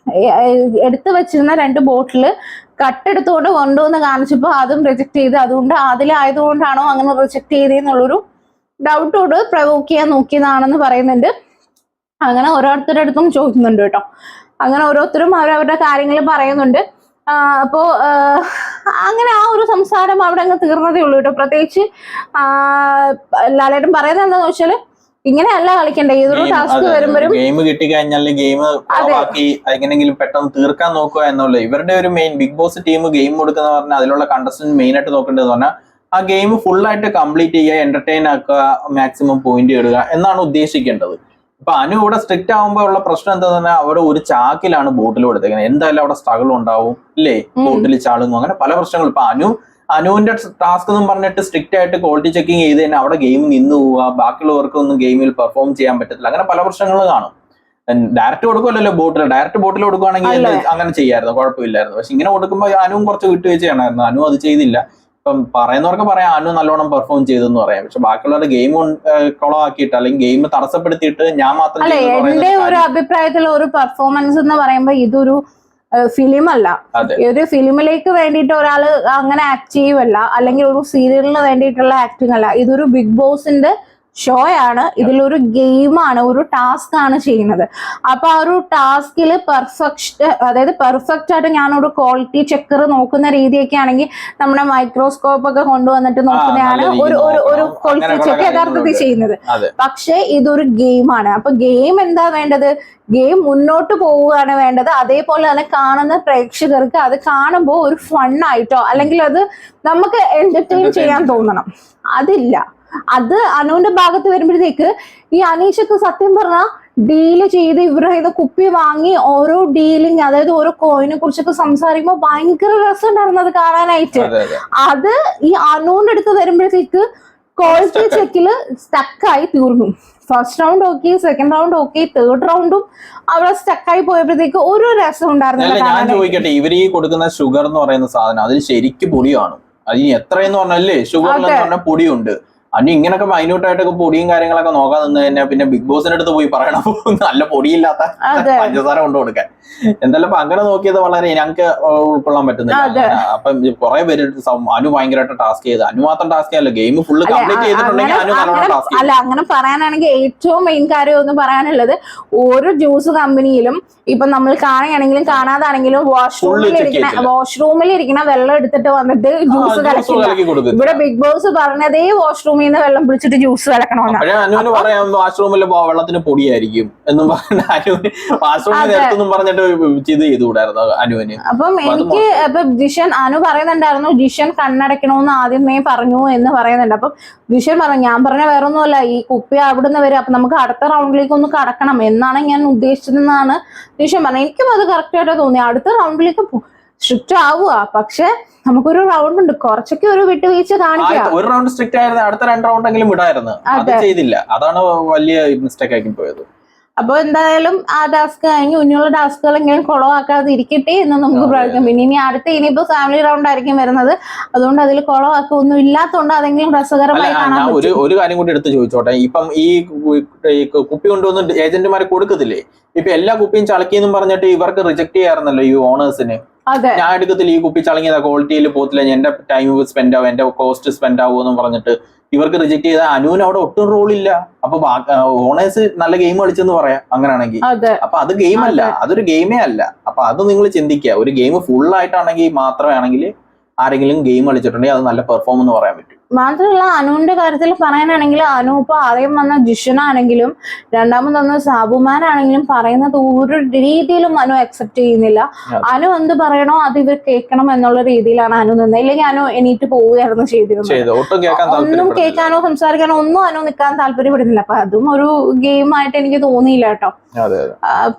എടുത്തു വെച്ചിരുന്ന 2 ബോട്ടിൽ കട്ടെടുത്തുകൊണ്ട് കൊണ്ടുവന്ന് കാണിച്ചപ്പോൾ അതും റിജക്ട് ചെയ്ത്, അതുകൊണ്ട് അതിലായതുകൊണ്ടാണോ അങ്ങനെ റിജക്ട് ചെയ്തെന്നുള്ളൊരു ഡൗട്ടോട് പ്രവോക്ക് ചെയ്യാൻ നോക്കിയതാണെന്ന് പറയുന്നുണ്ട്. അങ്ങനെ ഓരോരുത്തരുടെ അടുത്തും ചോദിക്കുന്നുണ്ട് കേട്ടോ. അങ്ങനെ ഓരോരുത്തരും അവരവരുടെ കാര്യങ്ങൾ പറയുന്നുണ്ട്. അപ്പോ അങ്ങനെ ആ ഒരു സംസാരം അവിടെ അങ്ങ് തീർന്നതേ ഉള്ളൂ കേട്ടോ. പ്രത്യേകിച്ച് ലാലേട്ടൻ പറയുന്നത് എന്താന്ന് വെച്ചാല് ഇങ്ങനെയല്ല കളിക്കണ്ടേ, ഏതൊരു ടാസ്ക് വരുമ്പോഴും ഗെയിം കിട്ടിക്കഴിഞ്ഞാൽ ഗെയിം കുളവാക്കി എങ്ങനെയെങ്കിലും പെട്ടെന്ന് തീർക്കാൻ നോക്കുക എന്നുള്ളത് ഇവരുടെ ഒരു main. Bigg Boss team game കൊടുക്കുന്ന പറഞ്ഞാൽ അതിലുള്ള കണ്ടസ്റ്റന്റ് മെയിൻ ആയിട്ട് നോക്കേണ്ടത് പറഞ്ഞാൽ ആ ഗെയിം ഫുൾ ആയിട്ട് കംപ്ലീറ്റ് ചെയ്യുക, എന്റർടൈൻ ആക്കുക, മാക്സിമം പോയിന്റ് ഇടുക എന്നാണ് ഉദ്ദേശിക്കേണ്ടത്. ഇപ്പൊ അനു ഇവിടെ സ്ട്രിക്റ്റ് ആകുമ്പോൾ ഉള്ള പ്രശ്നം എന്താന്ന് പറഞ്ഞാൽ അവിടെ ഒരു ചാക്കിലാണ് ബോട്ടിൽ കൊടുത്തേക്കുന്നത്. എന്തായാലും അവിടെ സ്ട്രഗിൾ ഉണ്ടാവും ഇല്ലേ, ബോട്ടിൽ ചാടുന്നു, അങ്ങനെ പല പ്രശ്നങ്ങളും. ഇപ്പൊ അനുവിന്റെ ടാസ്ക് എന്നും പറഞ്ഞിട്ട് സ്ട്രിക്റ്റ് ആയിട്ട് ക്വാളിറ്റി ചെക്കിങ് ചെയ്ത് തന്നെ അവിടെ ഗെയിം നിന്ന് പോവുക, ബാക്കിയുള്ളവർക്കൊന്നും ഗെയിമിൽ പെർഫോം ചെയ്യാൻ പറ്റത്തില്ല, അങ്ങനെ പല പ്രശ്നങ്ങളും കാണും. ഡയറക്റ്റ് കൊടുക്കുമല്ലോ ബോട്ടിൽ, ഡയറക്റ്റ് ബോട്ടിൽ കൊടുക്കുവാണെങ്കിൽ അങ്ങനെ ചെയ്യായിരുന്നു, കുഴപ്പമില്ലായിരുന്നു. പക്ഷെ ഇങ്ങനെ കൊടുക്കുമ്പോൾ അനുവും കുറച്ച് വിട്ടുവീഴ്ച ചെയ്യണമായിരുന്നു. അനു അത് ചെയ്തില്ല. ഇപ്പം പറയുന്നവർക്ക് പറയാം അനു നല്ലോണം പെർഫോം ചെയ്തെന്ന് പറയാം. പക്ഷെ ബാക്കിയുള്ളവരുടെ ഗെയിം കുളമാക്കിയിട്ട് അല്ലെങ്കിൽ ഗെയിം തടസ്സപ്പെടുത്തിയിട്ട് ഞാൻ മാത്രം എന്റെ ഒരു അഭിപ്രായത്തിൽ ഒരു പെർഫോമൻസ് എന്ന് പറയുമ്പോൾ ഇതൊരു ഫിലിം അല്ല. ഒരു ഫിലിമിലേക്ക് വേണ്ടിയിട്ട് ഒരാൾ അങ്ങനെ ആക്ട് ചെയ്യുമല്ല, അല്ലെങ്കിൽ ഒരു സീരിയലിന് വേണ്ടിയിട്ടുള്ള ആക്ടിങ് അല്ല. ഇതൊരു ബിഗ് ബോസിന്റെ ഷോ ആണ്, ഇതിലൊരു ഗെയിമാണ്, ഒരു ടാസ്ക് ആണ് ചെയ്യുന്നത്. അപ്പൊ ആ ഒരു ടാസ്കില് പെർഫെക്റ്റ് ആയിട്ട് ഞാനൊരു ക്വാളിറ്റി ചെക്കർ നോക്കുന്ന രീതിയൊക്കെ ആണെങ്കിൽ നമ്മുടെ മൈക്രോസ്കോപ്പ് ഒക്കെ കൊണ്ടുവന്നിട്ട് നോക്കുന്നതാണ് ഒരു ക്വാളിറ്റി ചെക്ക് യഥാർത്ഥത്തിൽ ചെയ്യുന്നത്. പക്ഷെ ഇതൊരു ഗെയിമാണ്. അപ്പൊ ഗെയിം എന്താ വേണ്ടത്? ഗെയിം മുന്നോട്ട് പോവുകയാണ് വേണ്ടത്. അതേപോലെ തന്നെ കാണുന്ന പ്രേക്ഷകർക്ക് അത് കാണുമ്പോൾ ഒരു ഫണ്ണായിട്ടോ അല്ലെങ്കിൽ അത് നമുക്ക് എന്റർടൈൻ ചെയ്യാൻ തോന്നണം. അതില്ല. അത് അനുവിന്റെ ഭാഗത്ത് വരുമ്പോഴത്തേക്ക് ഈ അനീഷക്ക് സത്യം പറഞ്ഞാൽ ഡീല് ചെയ്ത് ഇവരുടെ കുപ്പി വാങ്ങി ഓരോ ഡീലിങ്, അതായത് ഓരോ കോയിനെ കുറിച്ചൊക്കെ സംസാരിക്കുമ്പോൾ ഭയങ്കര രസം ഉണ്ടായിരുന്നു അത് കാണാനായിട്ട്. അത് ഈ അനുവിന്റെ അടുത്ത് വരുമ്പോഴത്തേക്ക് ക്വാളിറ്റി ചെക്കില് സ്റ്റക്കായി തീർന്നു. First round okay, second round okay, third റൗണ്ടും അവിടെ സ്റ്റക്കായി പോയപ്പോഴത്തേക്ക് ഒരു രസം ഉണ്ടായിരുന്നില്ല. ഞാൻ ചോദിക്കട്ടെ, ഇവര് ഈ കൊടുക്കുന്ന ഷുഗർ എന്ന് പറയുന്ന സാധനം അതിൽ ശരിക്കും പൊടിയാണ്. അതിന് എത്രയെന്ന് പറഞ്ഞല്ലേ ഷുഗറിൽ എന്ന് പറഞ്ഞാൽ പൊടിയുണ്ട്. അനി ഇങ്ങനൊക്കെ മൈന്യൂട്ടായിട്ടൊക്കെ പൊടിയും കാര്യങ്ങളൊക്കെ നോക്കാൻ നിന്ന് കഴിഞ്ഞാൽ പിന്നെ ബിഗ് ബോസിന്റെ അടുത്ത് പോയി പറയണം നല്ല പൊടിയില്ലാത്ത പഞ്ചസാര കൊണ്ടു കൊടുക്കാൻ. എന്തായാലും അപ്പൊ അങ്ങനെ നോക്കിയത് വളരെ ഞങ്ങൾക്ക് ഉൾക്കൊള്ളാൻ പറ്റുന്നില്ല. അപ്പം കുറെ പേര് അനു ഭയങ്കരമായിട്ട് ടാസ്ക് ചെയ്ത്, അനു മാത്രം ടാസ്ക് ചെയ്യല്ല, ഗെയിം ഫുള്ള് കംപ്ലീറ്റ് ചെയ്തിട്ടുണ്ടെങ്കിൽ അനു നല്ലോണം ടാസ്ക് ചെയ്യും. അല്ല, അങ്ങനെ പറയാനാണെങ്കിൽ ഏറ്റവും മെയിൻ കാര്യം ഒന്ന് പറയാനുള്ളത്, ഓരോ ജ്യൂസ് കമ്പനിയിലും ഇപ്പൊ നമ്മൾ കാണുകയാണെങ്കിലും കാണാതാണെങ്കിലും വാഷ്റൂമിൽ ഇരിക്കുന്ന വെള്ളം എടുത്തിട്ട് വന്നിട്ട് ജ്യൂസ് കലക്കി കൊടുക്കും. ഇവിടെ ബിഗ് ബോസ് പറഞ്ഞതേ വാഷ്റൂമിൽ നിന്ന് വെള്ളം പിടിച്ചിട്ട് ജ്യൂസ് കലക്കണമെന്ന്. അനുവിന് പറയാം വാഷ്റൂമിൽ വെള്ളത്തിന് പൊടിയായിരിക്കും എന്നും പറഞ്ഞിട്ട് അനുവിന് വാഷ്റൂമിൽ നിരത്തൊന്നും പറഞ്ഞിട്ട് ഇത് ചെയ്തുകൂടായിരുന്നു അനുവിന്. അപ്പം എനിക്ക് ഇപ്പൊ ജിഷൻ അനു പറയുന്നുണ്ടായിരുന്നു ജിഷൻ കണ്ണടയ്ക്കണമെന്ന് ആദ്യമേ പറഞ്ഞു എന്ന് പറയുന്നുണ്ട്. അപ്പം ജിഷൻ പറഞ്ഞു ഞാൻ പറഞ്ഞ വേറെ ഒന്നുമല്ല, ഈ കുപ്പി അവിടുന്ന് വരും, അപ്പൊ നമുക്ക് അടുത്ത റൗണ്ടിലേക്ക് ഒന്ന് കടക്കണം എന്നാണ് ഞാൻ ഉദ്ദേശിച്ചതെന്നാണ് ജിഷൻ പറഞ്ഞത്. എനിക്കും അത് കറക്റ്റ് ആയിട്ട് തോന്നി. അടുത്ത റൗണ്ടിലേക്ക് സ്ട്രിക്റ്റ് ആവുക, പക്ഷെ നമുക്കൊരു റൗണ്ട് ഉണ്ട്, കുറച്ചൊക്കെ ഒരു വിട്ടുവീഴ്ച കാണിക്കുക. ഒരു റൗണ്ട് സ്ട്രിക്റ്റ് ആയിരുന്നു, അടുത്ത 2 റൗണ്ടെങ്കിലും വിടായിരുന്നു, അത് ചെയ്തില്ല. അതാണ് വലിയ മിസ്റ്റേക്ക് ആക്കി പോയത്. അപ്പൊ എന്തായാലും ആ ടാസ്ക് കഴിഞ്ഞ് ഇനിയുള്ള ടാസ്കുകൾ എങ്കിലും കുളവാക്കാതെ ഇരിക്കട്ടെ എന്ന് നമുക്ക് പ്രാർത്ഥിക്കാം. പിന്നെ ഇനിയിപ്പോ ഫാമിലി റൗണ്ട് ആയിരിക്കും വരുന്നത്, അതുകൊണ്ട് അതിൽ കുളവാക്കൊന്നും ഇല്ലാത്തതുകൊണ്ട് അതെങ്കിലും രസകരമായി കാണാൻ പറ്റും. ഒരു കാര്യം കൂടി എടുത്ത് ചോദിച്ചോട്ടെ, ഇപ്പം ഈ കുപ്പി കൊണ്ടുവന്ന് ഏജന്റുമാരെ കൊടുക്കത്തില്ലേ, ഇപ്പൊ എല്ലാ കുപ്പിയും ചളക്കിയെന്നും പറഞ്ഞിട്ട് ഇവർക്ക് റിജക്ട് ചെയ്യാറുണ്ടല്ലോ ഈ ഓണേഴ്സിന്. ഞാൻ എടുക്കത്തില്ല, ഈ കുപ്പി ചളങ്ങിയതാ, ക്വാളിറ്റിയിൽ പോകത്തില്ല, എന്റെ ടൈം സ്പെൻഡ് ആവും, എന്റെ കോസ്റ്റ് സ്പെൻഡ് ആവും എന്ന് പറഞ്ഞിട്ട് ഇവർക്ക് റിജക്ട് ചെയ്ത അനുവിന് അവിടെ ഒട്ടും റോളില്ല. അപ്പൊ ഓണേഴ്സ് നല്ല ഗെയിം കളിച്ചെന്ന് പറയാം അങ്ങനെയാണെങ്കിൽ. അപ്പൊ അത് ഗെയിം അല്ല, അതൊരു ഗെയിമേ അല്ല. അപ്പൊ അത് നിങ്ങൾ ചിന്തിക്കുക, ഒരു ഗെയിം ഫുൾ ആയിട്ടാണെങ്കിൽ മാത്രമേ ആണെങ്കിൽ ആരെങ്കിലും ഗെയിം കളിച്ചിട്ടുണ്ടെങ്കിൽ അത് നല്ല പെർഫോം എന്ന് പറയാൻ പറ്റും. മാത്രമല്ല അനുവിന്റെ കാര്യത്തിൽ പറയാനാണെങ്കിൽ അനു ഇപ്പൊ ആദ്യം വന്ന ജിഷനാണെങ്കിലും രണ്ടാമത് വന്ന സാബുമാനാണെങ്കിലും പറയുന്നത് ഒരു രീതിയിലും അനു അക്സെപ്റ്റ് ചെയ്യുന്നില്ല. അനു എന്ത് പറയണോ അത് ഇവർ കേൾക്കണം എന്നുള്ള രീതിയിലാണ് അനു നിന്നത്. ഇല്ലെങ്കിൽ അനു എണീറ്റ് പോവുകയായിരുന്നു ചെയ്തിരുന്നത്. ഒന്നും കേൾക്കാനോ സംസാരിക്കാനോ ഒന്നും അനു നിൽക്കാൻ താല്പര്യപ്പെടുന്നില്ല. അപ്പൊ അതും ഒരു ഗെയിം ആയിട്ട് എനിക്ക് തോന്നിയില്ല കേട്ടോ.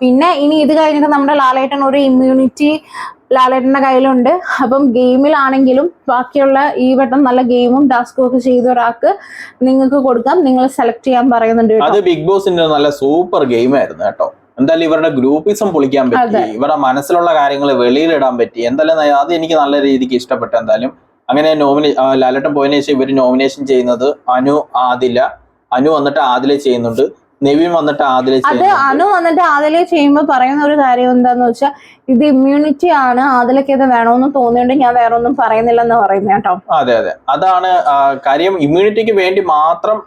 പിന്നെ ഇനി ഇത് കഴിഞ്ഞിട്ട് നമ്മുടെ ലാലേട്ടൻ ഒരു ഇമ്മ്യൂണിറ്റി ലാലേട്ടന്റെ കയ്യിലുണ്ട്. അപ്പം ഗെയിമിലാണെങ്കിലും ബാക്കിയുള്ള ഈ വട്ടം നല്ല ഗെയിമും ടാസ്കും ഒക്കെ ചെയ്ത ഒരാൾക്ക് നിങ്ങൾക്ക് കൊടുക്കാം, നിങ്ങൾ സെലക്ട് ചെയ്യാൻ പറയുന്നുണ്ട്. അത് ബിഗ് ബോസിന്റെ നല്ല സൂപ്പർ ഗെയിം ആയിരുന്നു കേട്ടോ. എന്തായാലും ഇവരുടെ ഗ്രൂപ്പിസം പൊളിക്കാൻ പറ്റി, ഇവരുടെ മനസ്സിലുള്ള കാര്യങ്ങൾ വെളിയിലിടാൻ പറ്റി. എന്തായാലും അത് എനിക്ക് നല്ല രീതിക്ക് ഇഷ്ടപ്പെട്ടു. എന്തായാലും അങ്ങനെ ലാലേട്ടൻ പോയതിനു ശേഷം ഇവര് നോമിനേഷൻ ചെയ്യുന്നത് അനു വന്നിട്ട് ആദില ചെയ്യുന്നുണ്ട്, നെവിൻ വന്നിട്ട് ആദില. അത് അനു വന്നിട്ട് ആദില ചെയ്യുമ്പോൾ പറയുന്ന ഒരു കാര്യം എന്താന്ന് വെച്ചാൽ ഇത് ഇമ്മ്യൂണിറ്റി ആണ്, ആദിലക്ക് ഇത് വേണമെന്ന് തോന്നിയോണ്ട് ഞാൻ വേറെ ഒന്നും പറയുന്നില്ലെന്ന് പറയുന്നത് കേട്ടോ. അതെ, അതാണ് കാര്യം. ഇമ്മ്യൂണിറ്റിക്ക് വേണ്ടി മാത്രം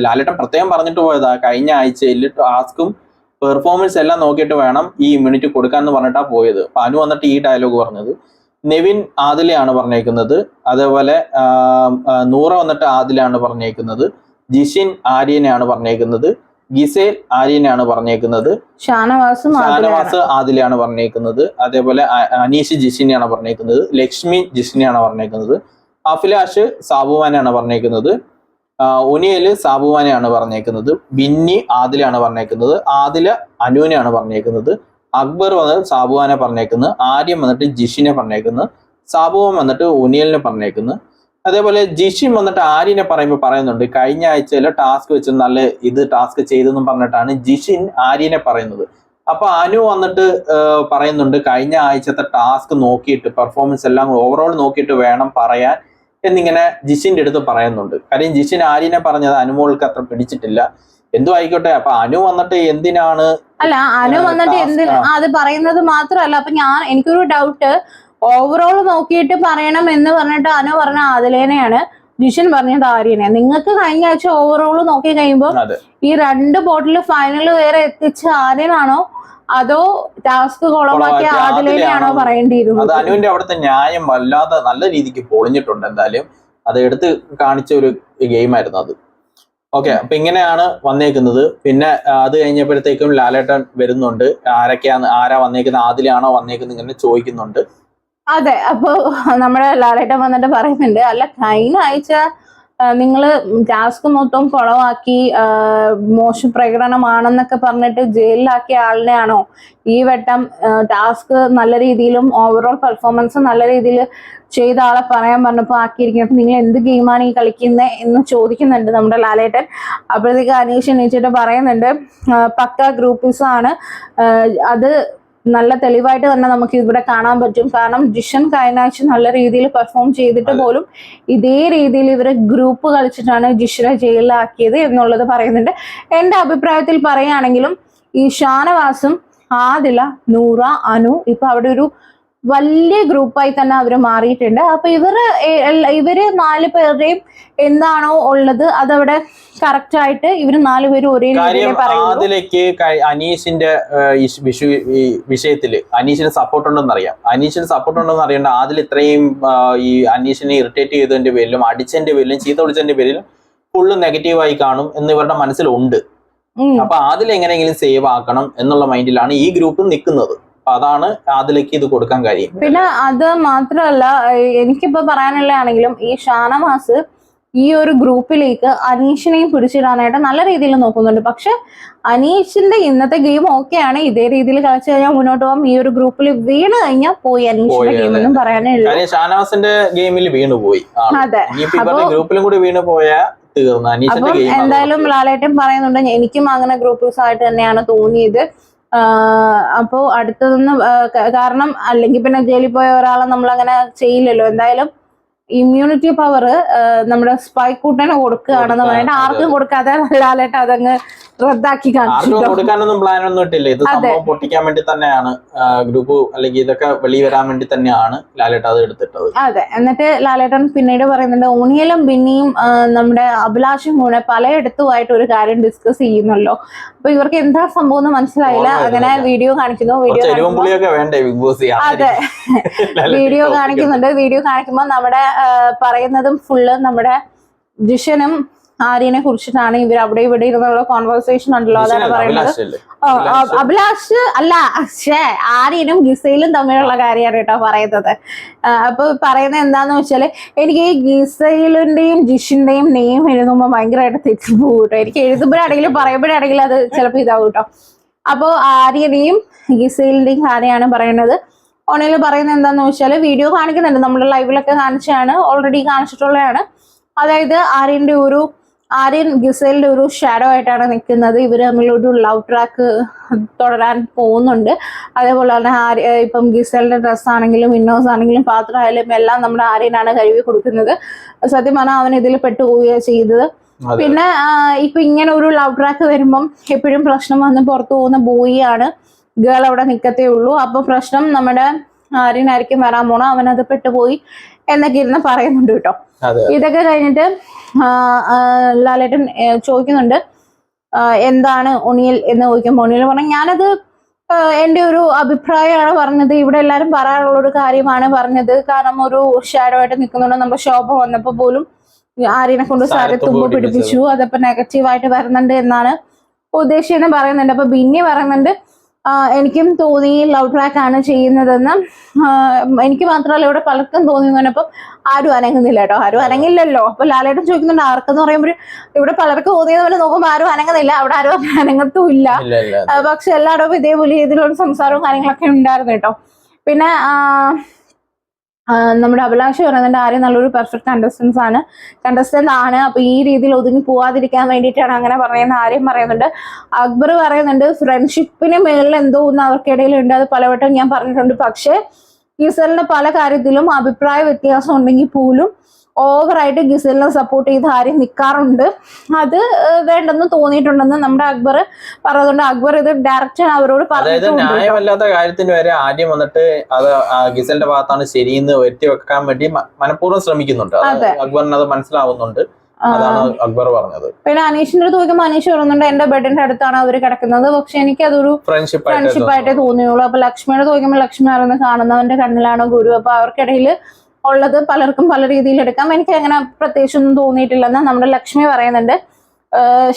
ലാലേട്ടൻ പ്രത്യേകം പറഞ്ഞിട്ട് പോയതാ കഴിഞ്ഞ ആഴ്ചയിൽ ടാസ്കും പെർഫോമൻസ് എല്ലാം നോക്കിയിട്ട് വേണം ഈ ഇമ്മ്യൂണിറ്റി കൊടുക്കാന്ന് പറഞ്ഞിട്ടാ പോയത്. അപ്പൊ അനു വന്നിട്ട് ഈ ഡയലോഗ് പറഞ്ഞത് നെവിൻ ആദിലയാണ് പറഞ്ഞേക്കുന്നത്. അതേപോലെ നൂറ വന്നിട്ട് ആദിലാണ് പറഞ്ഞേക്കുന്നത്. ജിഷിൻ ആര്യനെയാണ് പറഞ്ഞേക്കുന്നത്. ഗിസേൽ ആര്യനെയാണ് പറഞ്ഞേക്കുന്നത്. ഷാനവാസ് ആദിലയാണ് പറഞ്ഞേക്കുന്നത്. അതേപോലെ അനീഷ് ജിഷിനെയാണ് പറഞ്ഞേക്കുന്നത്. ലക്ഷ്മി ജിഷിനെയാണ് പറഞ്ഞേക്കുന്നത്. അഭിലാഷ് സാബുവാനാണ് പറഞ്ഞേക്കുന്നത്. ഉനിയല് സാബുവാനെയാണ് പറഞ്ഞേക്കുന്നത്. ബിന്നി ആദിലാണ് പറഞ്ഞേക്കുന്നത്. ആദില അനുവിനെയാണ് പറഞ്ഞേക്കുന്നത്. അക്ബർ വന്നിട്ട് സാബുവാനെ പറഞ്ഞേക്കുന്നത്. ആര്യൻ വന്നിട്ട് ജിഷിനെ പറഞ്ഞേക്കുന്നത്. സാബുവാൻ വന്നിട്ട് ഉനിയലിനെ പറഞ്ഞേക്കുന്നത്. അതേപോലെ ജിഷിൻ വന്നിട്ട് ആര്യനെ പറയുന്നുണ്ട് കഴിഞ്ഞ ആഴ്ചയിലെ ടാസ്ക് വെച്ച് നല്ല ടാസ്ക് ചെയ്തെന്നും പറഞ്ഞിട്ടാണ് ജിഷിൻ ആര്യനെ പറയുന്നത്. അപ്പൊ അനു വന്നിട്ട് പറയുന്നുണ്ട് കഴിഞ്ഞ ആഴ്ചത്തെ ടാസ്ക് നോക്കിയിട്ട് പെർഫോമൻസ് എല്ലാം ഓവറോൾ നോക്കിയിട്ട് വേണം പറയാൻ എന്നിങ്ങനെ ജിഷിന്റെ അടുത്ത് പറയുന്നുണ്ട്. കാര്യം ജിഷിൻ ആര്യനെ പറഞ്ഞത് അനുമോൾക്ക് അത്ര പിടിച്ചിട്ടില്ല. എന്തോ ആയിക്കോട്ടെ. അപ്പൊ അനു വന്നിട്ട് എന്തിനാണ് അനു വന്നിട്ട് അത് പറയുന്നത് മാത്രമല്ല. അപ്പൊ എനിക്കൊരു ഡൗട്ട്, ഓവറോൾ നോക്കിയിട്ട് പറയണം എന്ന് പറഞ്ഞിട്ട് അനു പറഞ്ഞ ആദിലേനെയാണ്, ജിഷൻ പറഞ്ഞത് ആര്യനെ. നിങ്ങൾക്ക് കഴിഞ്ഞ ആഴ്ച ഓവറോൾ നോക്കി കഴിയുമ്പോൾ ഈ 2 ബോട്ടിൽ ഫൈനൽ വരെ എത്തിച്ച ആര്യനാണോ അതോ ടാസ്ക് കുളമാക്കിയ ആദിലേനെയാണോ പറയേണ്ടിയിരുന്നത്? അത് അനുവിന്റെ അവിടുത്തെ ന്യായം വല്ലാതെ നല്ല രീതിക്ക് പൊളിഞ്ഞിട്ടുണ്ട്. എന്തായാലും അത് എടുത്ത് കാണിച്ച ഒരു ഗെയിം ആയിരുന്നു അത്. ഓക്കെ, അപ്പൊ ഇങ്ങനെയാണ് വന്നേക്കുന്നത്. പിന്നെ അത് കഴിഞ്ഞപ്പോഴത്തേക്കും ലാലേട്ടൻ വരുന്നുണ്ട്. ആരാ വന്നേക്കുന്നത്, ആദിലാണോ വന്നേക്കുന്നത് ഇങ്ങനെ ചോദിക്കുന്നുണ്ട്. അതെ, അപ്പൊ നമ്മുടെ ലാലേട്ടൻ വന്നിട്ട് പറയുന്നുണ്ട്, അല്ല കഴിഞ്ഞ ആഴ്ച നിങ്ങള് ടാസ്ക് മൊത്തം കുളമാക്കി മോശം പ്രകടനമാണെന്നൊക്കെ പറഞ്ഞിട്ട് ജയിലിലാക്കിയ ആളിനെയാണോ ഈ വട്ടം ടാസ്ക് നല്ല രീതിയിലും ഓവറോൾ പെർഫോമൻസ് നല്ല രീതിയിൽ ചെയ്ത ആളെ പറയാൻ പറഞ്ഞപ്പോൾ ആക്കിയിരിക്കുന്നത്? നിങ്ങൾ എന്ത് ഗെയിമാണ് ഈ കളിക്കുന്നത് എന്ന് ചോദിക്കുന്നുണ്ട് നമ്മുടെ ലാലേട്ടൻ. അപ്പോഴത്തേക്ക് അനീഷ് എണീച്ചിട്ട് പറയുന്നുണ്ട്, പക്ക ഗ്രൂപ്പീസാണ്, അത് നല്ല തെളിവായിട്ട് തന്നെ നമുക്ക് ഇവിടെ കാണാൻ പറ്റും. കാരണം ജിഷൻ കഴിഞ്ഞ ആഴ്ച നല്ല രീതിയിൽ പെർഫോം ചെയ്തിട്ട് പോലും ഇതേ രീതിയിൽ ഇവര് ഗ്രൂപ്പ് കളിച്ചിട്ടാണ് ജിഷനെ ജയിലിലാക്കിയത് എന്നുള്ളത് പറയുന്നുണ്ട്. എൻ്റെ അഭിപ്രായത്തിൽ പറയുകയാണെങ്കിലും ഈ ഷാനവാസും ആദില, നൂറ, അനു ഇപ്പൊ അവിടെ ഒരു വലിയ ഗ്രൂപ്പായി തന്നെ അവർ മാറിയിട്ടുണ്ട്. അപ്പൊ ഇവര് 4 പേരുടെയും എന്താണോ ഉള്ളത് അതവിടെ കറക്റ്റ് ആയിട്ട് ഇവര് 4 പേരും ഒരേ രീതിയിൽ പറയുന്നു. അതിലേക്ക് അനീഷിന്റെ വിഷയത്തില് അനീഷിന് സപ്പോർട്ട് ഉണ്ടെന്ന് അറിയാം. അനീഷിന് സപ്പോർട്ട് ഉണ്ടെന്ന് അറിയേണ്ട ആദിൽ ഇത്രയും ഈ അനീഷിനെ ഇറിറ്റേറ്റ് ചെയ്തതിന്റെ പേരിലും അടിച്ചതിന്റെ പേരിലും ചീത്ത വിളിച്ചതിന്റെ പേരിലും ഫുള്ള് നെഗറ്റീവായി കാണും എന്ന് ഇവരുടെ മനസ്സിലുണ്ട്. അപ്പൊ ആദിൽ എങ്ങനെയെങ്കിലും സേവ് ആക്കണം എന്നുള്ള മൈൻഡിലാണ് ഈ ഗ്രൂപ്പ് നിൽക്കുന്നത്. അതാണ് അതിലേക്ക് ഇത് കൊടുക്കാൻ കഴിയും. പിന്നെ അത് മാത്രമല്ല, എനിക്കിപ്പോ പറയാനുള്ളതാണെങ്കിലും ഈ ഷാനവാസ് ഈ ഒരു ഗ്രൂപ്പിലേക്ക് അനീഷിനെയും പിടിച്ചിടാനായിട്ട് നല്ല രീതിയിൽ നോക്കുന്നുണ്ട്. പക്ഷെ അനീഷിന്റെ ഇന്നത്തെ ഗെയിം ഓക്കെയാണ്, ഇതേ രീതിയിൽ കളിച്ചു കഴിഞ്ഞാൽ മുന്നോട്ട് പോകാം. ഈ ഒരു ഗ്രൂപ്പിൽ വീണ് കഴിഞ്ഞാൽ പോയി അനീഷിന്റെ ഗെയിം ഒന്നും പറയാനേ ഉള്ളൂ. ഷാനവാസിന്റെ ഗെയിമിൽ വീണ് പോയി. അതെ, ഗ്രൂപ്പിലും കൂടി വീണ് പോയാൽ അപ്പം എന്തായാലും ലാലേട്ടൻ പറയുന്നുണ്ട്, എനിക്കും അങ്ങനെ ഗ്രൂപ്പീസ് ആയിട്ട് തന്നെയാണ് തോന്നിയത്. അപ്പോ അടുത്തതൊന്നും കാരണം അല്ലെങ്കിൽ പിന്നെ ജയിലിൽ പോയ ഒരാളെ നമ്മൾ അങ്ങനെ ചെയ്യില്ലല്ലോ. എന്തായാലും ഇമ്മ്യൂണിറ്റി പവർ നമ്മുടെ സ്പൈക്കൂട്ടന് കൊടുക്കുകയാണെന്ന് പറഞ്ഞിട്ട് ആർക്കും കൊടുക്കാതെ ലാലേട്ട അതങ്ങ് റദ്ദാക്കി കാണിച്ചു. കൊടുക്കാനൊന്നും പ്ലാൻ ഒന്നും ഇട്ടില്ല. ഇത് സംഭവം പൊട്ടിക്കാൻ വേണ്ടി തന്നെയാണ്, ഗ്രൂപ്പ് അല്ലെങ്കിൽ ഇതൊക്കെ വെളി വരാൻ വേണ്ടി തന്നെയാണ് ലാലേട്ട അത് എടുത്തിട്ടത്. അതെ, എന്നിട്ട് ലാലേട്ടൻ പിന്നീട് പറയുന്നുണ്ട്, ഉണിയലും ബിന്നിയും നമ്മുടെ അഭിലാഷും കൂടെ പലയിടത്തുമായിട്ട് ഒരു കാര്യം ഡിസ്കസ് ചെയ്യുന്നല്ലോ. അപ്പൊ ഇവർക്ക് എന്താ സംഭവം എന്ന് മനസ്സിലായില്ല. അങ്ങനെ വീഡിയോ കാണിക്കുന്നു. അതെ, വീഡിയോ കാണിക്കുന്നുണ്ട്. വീഡിയോ കാണിക്കുമ്പോൾ നമ്മുടെ പറയുന്നതും ഫുള്ള് നമ്മുടെ ജിഷനും ആര്യനെ കുറിച്ചിട്ടാണ്. ഇവർ അവിടെ ഇവിടെ ഇരുന്നുള്ള കോൺവെർസേഷൻ ഉണ്ടല്ലോ, അതാണ് പറയുന്നത്. അഭിലാഷ് അല്ല, ആര്യനും ഗിസയിലും തമ്മിലുള്ള കാര്യമാണ് കേട്ടോ പറയുന്നത്. അപ്പൊ പറയുന്നത് എന്താന്ന് വെച്ചാല്, എനിക്ക് ഈ ഗിസയിലിന്റെയും ജിഷിന്റെയും നെയിം എഴുതുമ്പോൾ ഭയങ്കരമായിട്ട് തെറ്റിപ്പോകും കേട്ടോ. എനിക്ക് എഴുതുമ്പോഴാണെങ്കിലും പറയുമ്പോഴാണെങ്കിലും അത് ചിലപ്പോൾ ഇതാവും കേട്ടോ. അപ്പോ ആര്യനെയും ഗിസയിലിന്റെയും കാര്യമാണ് പറയുന്നത്. ഓണിൽ പറയുന്നത് എന്താന്ന് വെച്ചാൽ, വീഡിയോ കാണിക്കുന്നുണ്ട്, നമ്മുടെ ലൈവിലൊക്കെ കാണിച്ചാണ്, ഓൾറെഡി കാണിച്ചിട്ടുള്ളതാണ്. അതായത് ആര്യൻ ഗിസേലിന്റെ ഒരു ഷാഡോ ആയിട്ടാണ് നിൽക്കുന്നത്. ഇവർ തമ്മിലൊരു ലവ് ട്രാക്ക് തുടരാൻ പോകുന്നുണ്ട്. അതേപോലെ തന്നെ ഇപ്പം ഗിസേലിന്റെ ഡ്രസ്സ് ആണെങ്കിലും ഇന്നോസ് ആണെങ്കിലും പാത്രമായാലും എല്ലാം നമ്മുടെ ആര്യനാണ് കഴുകി കൊടുക്കുന്നത്. സത്യം പറഞ്ഞാൽ അവൻ ഇതിൽ പെട്ടുപോവുകയാണ് ചെയ്തത്. പിന്നെ ഇപ്പൊ ഇങ്ങനെ ഒരു ലവ് ട്രാക്ക് വരുമ്പം എപ്പോഴും പ്രശ്നം വന്ന് പുറത്തു പോകുന്ന ബോയി ആണ്, ഗേൾ അവിടെ നിൽക്കത്തേ ഉള്ളൂ. അപ്പൊ പ്രശ്നം നമ്മുടെ ആര്യനായിരിക്കും വരാൻ പോണ, അവനത് പെട്ടുപോയി എന്നൊക്കെ ഇരുന്ന് പറയുന്നുണ്ട് കേട്ടോ. ഇതൊക്കെ കഴിഞ്ഞിട്ട് ലാലേട്ടൻ ചോദിക്കുന്നുണ്ട്, എന്താണ് ഒണിയൽ എന്ന് ചോദിക്കുമ്പോൾ ഒണിയൽ പറഞ്ഞാൽ, ഞാനത് എൻ്റെ ഒരു അഭിപ്രായമാണ് പറഞ്ഞത്. ഇവിടെ എല്ലാവരും പറയാനുള്ള ഒരു കാര്യമാണ് പറഞ്ഞത്. കാരണം ഒരു ഷാഡോ ആയിട്ട് നിൽക്കുന്നുണ്ട്. നമ്മുടെ ശോഭ വന്നപ്പോൾ പോലും ആര്യനെ കൊണ്ട് സാരി തുമ്പ് പിടിപ്പിച്ചു. അതപ്പോ നെഗറ്റീവായിട്ട് വരുന്നുണ്ട് എന്നാണ് ഉദ്ദേശിച്ചെന്ന് പറയുന്നുണ്ട്. അപ്പൊ ബിന്നി പറയുന്നുണ്ട് എനിക്കും തോന്നി ലവ് ട്രാക്ക് ആണ് ചെയ്യുന്നതെന്ന്. എനിക്ക് മാത്രമല്ല ഇവിടെ പലർക്കും തോന്നിയെന്ന്. അപ്പം ആരും അനങ്ങുന്നില്ല കേട്ടോ. ആരും അനങ്ങില്ലല്ലോ. അപ്പൊ ലാലേട്ടൻ ചോദിക്കുന്നുണ്ട് ആർക്കെന്ന് പറയുമ്പോൾ ഇവിടെ പലർക്കും തോന്നിയത് പോലെ നോക്കുമ്പോൾ ആരും അനങ്ങുന്നില്ല. അവിടെ ആരും അനങ്ങത്തും ഇല്ല. പക്ഷെ എല്ലായിടവും ഇതേപോലെ ഇതിലുള്ള സംസാരവും കാര്യങ്ങളൊക്കെ ഉണ്ടായിരുന്നു കേട്ടോ. പിന്നെ നമ്മുടെ അഭിലാഷ് പറയുന്നുണ്ട് ആര്യം നല്ലൊരു പെർഫെക്റ്റ് കണ്ടസ്റ്റന്റ് ആണ്. അപ്പൊ ഈ രീതിയിൽ ഒതുങ്ങി പോവാതിരിക്കാൻ വേണ്ടിയിട്ടാണ് അങ്ങനെ പറയുന്ന ആര്യം പറയുന്നുണ്ട്. അക്ബർ പറയുന്നുണ്ട് ഫ്രണ്ട്ഷിപ്പിന് മേളിൽ എന്തോ ഒന്ന് അവർക്കിടയിൽ ഉണ്ട്. അത് പലവട്ടം ഞാൻ പറഞ്ഞിട്ടുണ്ട്. പക്ഷെ ഗിസലിന്റെ പല കാര്യത്തിലും അഭിപ്രായ വ്യത്യാസം ഉണ്ടെങ്കിൽ പോലും ഓവറായിട്ട് ഗിസലിനെ സപ്പോർട്ട് ചെയ്ത് ആര്യം നിൽക്കാറുണ്ട്. അത് വേണ്ടെന്ന് തോന്നിയിട്ടുണ്ടെന്ന് നമ്മുടെ അക്ബർ പറയുന്നുണ്ട്. അക്ബർ ഇത് ഡയറക്റ്റ് അവരോട് പറഞ്ഞിട്ടുണ്ട്. ന്യായമല്ലാത്ത കാര്യത്തിന് വരെ ആദ്യം വന്നിട്ട് അത് ഗിസലിന്റെ ഭാഗത്താണ് ശരിയെന്ന് വരുത്തി വെക്കാൻ വേണ്ടി മനഃപൂർവ്വം ശ്രമിക്കുന്നുണ്ട്. അക്ബറിന് അത് മനസ്സിലാവുന്നുണ്ട്. അതാണ് അക്ബർ പറഞ്ഞത്. പിന്നെ അനീഷിന്റെ അടുത്ത് ചോദിക്കുമ്പോൾ അനീഷ് പറയുന്നുണ്ട് എന്റെ ബെഡിന്റെ അടുത്താണ് അവര് കിടക്കുന്നത്. പക്ഷെ എനിക്ക് അതൊരു ഫ്രണ്ട്ഷിപ്പായിട്ടേ തോന്നിയുള്ളൂ. അപ്പൊ ലക്ഷ്മിയോട് ചോദിക്കുമ്പോൾ ലക്ഷ്മി പറയുന്നത് കാണുന്നവന്റെ കണ്ണിലാണോ ഗുരു. അപ്പൊ അവർക്കിടയിൽ ഉള്ളത് പലർക്കും പല രീതിയിൽ എടുക്കാം. എനിക്ക് അങ്ങനെ പ്രത്യേകിച്ചൊന്നും തോന്നിയിട്ടില്ലെന്ന് നമ്മുടെ ലക്ഷ്മി പറയുന്നുണ്ട്.